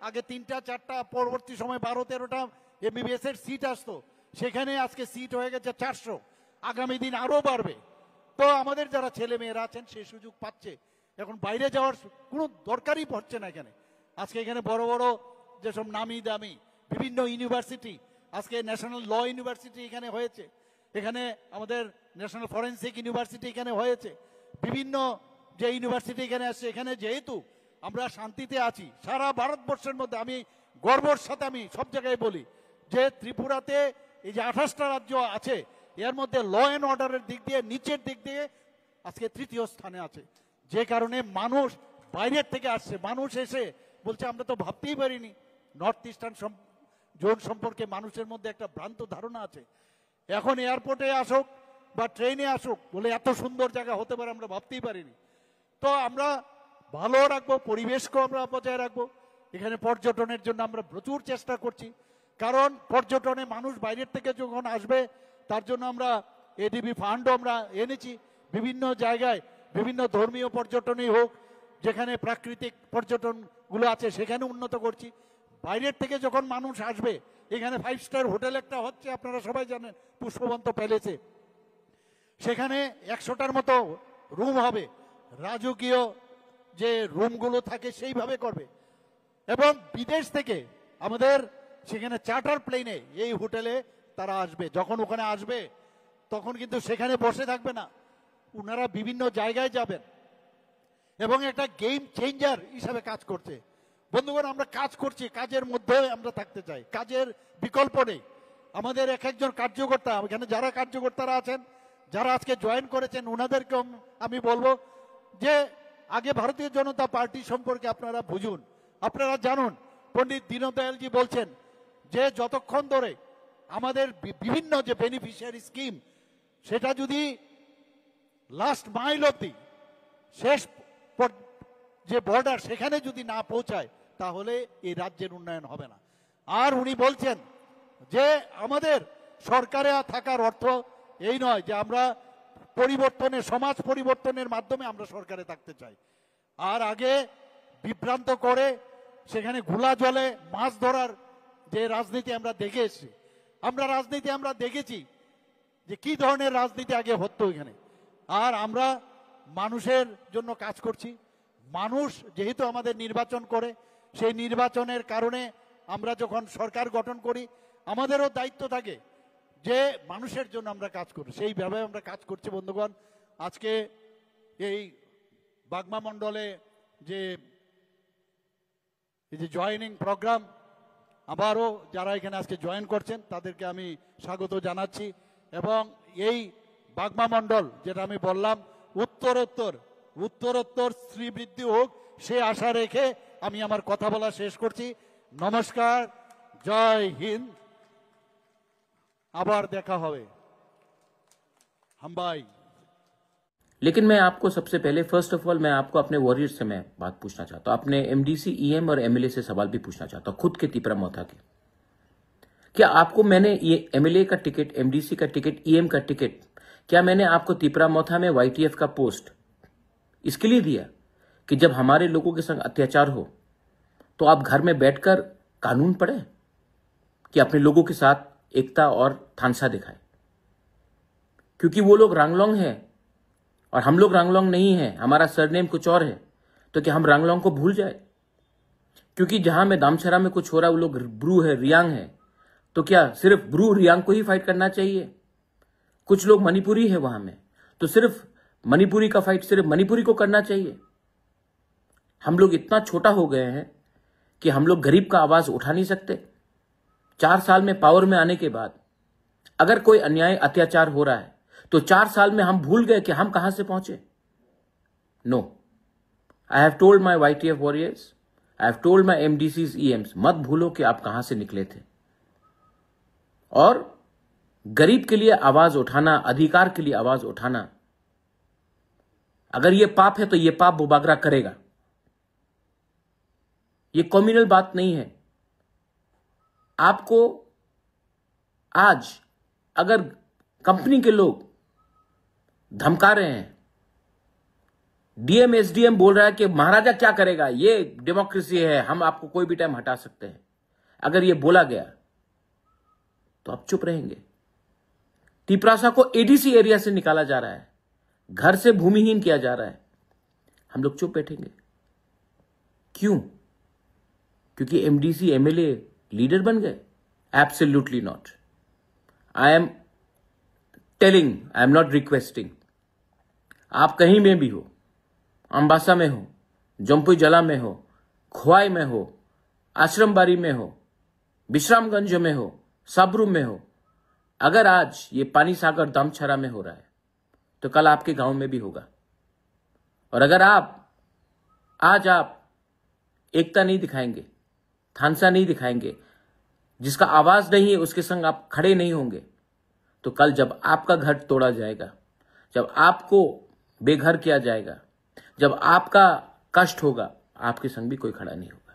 আগে 3টা 4টা, পরবর্তী সময় 12-13টা এমবিবিএস এর সিট আসতো, সেখানে আজকে সিট হয়ে গেছে 400। আগামী দিন আরো বাড়বে। তো আমাদের যারা ছেলে মেয়েরা আছেন সেই সুযোগ পাচ্ছে, এখন বাইরে যাওয়ার কোনো দরকারই পড়ছে না। এখানে আজকে এখানে বড় বড় যেসব নামি দামি বিভিন্ন ইউনিভার্সিটি, আজকে ন্যাশনাল ল ইউনিভার্সিটি এখানে হয়েছে, এখানে আমাদের ন্যাশনাল ফরেন্সিক ইউনিভার্সিটি এখানে হয়েছে, বিভিন্ন যে ইউনিভার্সিটি এখানে আসছে। এখানে যেহেতু আমরা শান্তিতে আছি সারা ভারতবর্ষের মধ্যে, আমি গর্বর সাথে আমি সব জায়গায় বলি যে ত্রিপুরাতে এই যে 28টা রাজ্য আছে, এর মধ্যে ল অ্যান্ড অর্ডারের দিক দিয়ে নিচের দিক দিয়ে আজকে 3য় স্থানে আছে। যে কারণে মানুষ বাইরের থেকে আসছে, মানুষ এসে বলছে আমরা তো ভাবতেই পারিনি। নর্থ ইস্টার্ন জোন সম্পর্কে মানুষের মধ্যে একটা ভ্রান্ত ধারণা আছে। এখন এয়ারপোর্টে আসুক বা ট্রেনে আসুক, বলে এত সুন্দর জায়গা হতে পারে আমরা ভাবতেই পারিনি। তো আমরা ভালো রাখবো, পরিবেশকেও আমরা বজায় রাখবো। এখানে পর্যটনের জন্য আমরা প্রচুর চেষ্টা করছি, কারণ পর্যটনে মানুষ বাইরের থেকে যখন আসবে তার জন্য আমরা এডিবি ফান্ডও আমরা এনেছি। বিভিন্ন জায়গায় বিভিন্ন ধর্মীয় পর্যটনই হোক, যেখানে প্রাকৃতিক পর্যটনগুলো আছে সেখানে উন্নত করছি। বাইরের থেকে যখন মানুষ আসবে, এখানে 5 স্টার হোটেল একটা হচ্ছে, আপনারা সবাই জানেন, পুষ্পবন্ত প্যালেসে। সেখানে 100টার মতো রুম হবে, রাজকীয় যে রুমগুলো থাকে সেইভাবে করবে। এবং বিদেশ থেকে আমাদের সেখানে চার্টার প্লেনে এই হোটেলে তারা আসবে। যখন ওখানে আসবে তখন কিন্তু সেখানে বসে থাকবে না, ওনারা বিভিন্ন জায়গায় যাবেন এবং একটা গেম চেঞ্জার হিসাবে কাজ করছে। বন্ধুগণ, আমরা কাজ করছি, কাজের মধ্যে আমরা থাকতে চাই, কাজের বিকল্প নেই। আমাদের এক একজন কার্যকর্তা, এখানে যারা কার্যকর্তারা আছেন, যারা আজকে জয়েন করেছেন, ওনাদেরকে আমি বলবো যে আগে ভারতীয় জনতা পার্টি সম্পর্কে আপনারা বুঝুন। আপনারা জানুন, পণ্ডিত দীনদয়ালজি বলছেন যে যতক্ষণ ধরে আমাদের বিভিন্ন যে বেনিফিশিয়ারি স্কিম, সেটা যদি লাস্ট মাইল অব্দি, শেষ যে বর্ডার, সেখানে যদি না পৌঁছায় তাহলে এই রাজ্যের উন্নয়ন হবে না। আর উনি বলছেন যে আমাদের সরকারে থাকার অর্থ এই নয় যে আমরা পরিবর্তনের, সমাজ পরিবর্তনের মাধ্যমে আমরা সরকারে থাকতে চাই। আর আগে বিভ্রান্ত করে সেখানে ঘোলা জলে মাছ ধরার যে রাজনীতি আমরা দেখে এসেছি, আমরা দেখেছি যে কি ধরনের রাজনীতি আগে হতো এখানে। আর আমরা মানুষের জন্য কাজ করছি। মানুষ যেহেতু আমাদের নির্বাচন করে, সেই নির্বাচনের কারণে আমরা যখন সরকার গঠন করি, আমাদেরও দায়িত্ব থাকে যে মানুষের জন্য আমরা কাজ করি, সেইভাবে আমরা কাজ করছি। বন্ধুগণ, আজকে এই বাগমা মণ্ডলে যে জয়েনিং প্রোগ্রাম, আবারও যারা এখানে আজকে জয়েন করছেন তাদেরকে আমি স্বাগত জানাচ্ছি। এবং এই বাগমা মণ্ডল, যেটা আমি বললাম, উত্তরোত্তর শ্রীবৃদ্ধি হোক, সে আশা রেখে আমি আমার কথা বলা শেষ করছি। নমস্কার, জয় হিন্দ, আবার দেখা হবে। হাম্বাই। लेकिन मैं आपको सबसे पहले, फर्स्ट ऑफ ऑल, मैं आपको अपने वॉरियर से मैं बात पूछना चाहता हूं, अपने एमडीसी, ईएम और एमएलए से सवाल भी पूछना चाहता हूं, खुद के तिपरा मोथा के। क्या आपको मैंने ये एमएलए का टिकट, एमडीसी का टिकट, ईएम का टिकट, क्या मैंने आपको तिपरा मोथा में वाईटीएफ का पोस्ट इसके लिए दिया कि जब हमारे लोगों के संग अत्याचार हो तो आप घर में बैठकर कानून पढ़े, कि अपने लोगों के साथ एकता और थानसा दिखाए? क्योंकि वो लोग रांगलोंग है और हम लोग रांगलोंग नहीं है, हमारा सरनेम कुछ और है, तो क्या हम रांगलोंग को भूल जाए? क्योंकि जहां में दामचरा में कुछ हो रहा है वो लोग ब्रू है, रियांग है, तो क्या सिर्फ ब्रू रियांग को ही फाइट करना चाहिए? कुछ लोग मणिपुरी है वहां में, तो सिर्फ मणिपुरी का फाइट सिर्फ मणिपुरी को करना चाहिए? हम लोग इतना छोटा हो गए हैं कि हम लोग गरीब का आवाज उठा नहीं सकते। 4 साल में पावर में आने के बाद अगर कोई अन्याय, अत्याचार हो रहा है तो 4 साल में हम भूल गए कि हम कहां से पहुंचे? No, I have told my YTF warriors, I have told my MDCs, EMs, मत भूलो कि आप कहां से निकले थे। और गरीब के लिए आवाज उठाना, अधिकार के लिए आवाज उठाना, अगर ये पाप है तो ये पाप बुबागरा करेगा। ये कम्युनल बात नहीं है। आपको आज अगर कंपनी के लोग धमका रहे हैं, डीएम एसडीएम बोल रहा है कि महाराजा क्या करेगा, ये डेमोक्रेसी है, हम आपको कोई भी टाइम हटा सकते हैं, अगर ये बोला गया तो आप चुप रहेंगे? तिपरासा को एडीसी एरिया से निकाला जा रहा है, घर से भूमिहीन किया जा रहा है, हम लोग चुप बैठेंगे? क्यों? क्योंकि एमडीसी एमएलए लीडर बन गए? Absolutely not. I am telling, I am not requesting. आप कहीं में भी हो, अंबासा में हो, जम्पुई जला में हो, खोवाई में हो, आश्रमबाड़ी में हो, विश्रामगंज में हो, साबरू में हो, अगर आज ये पानी सागर दामछरा में हो रहा है तो कल आपके गांव में भी होगा। और अगर आज आप एकता नहीं दिखाएंगे, थानसा नहीं दिखाएंगे, जिसका आवाज नहीं है उसके संग आप खड़े नहीं होंगे, तो कल जब आपका घर तोड़ा जाएगा, जब आपको बेघर किया जाएगा, जब आपका कष्ट होगा, आपके संग भी कोई खड़ा नहीं होगा।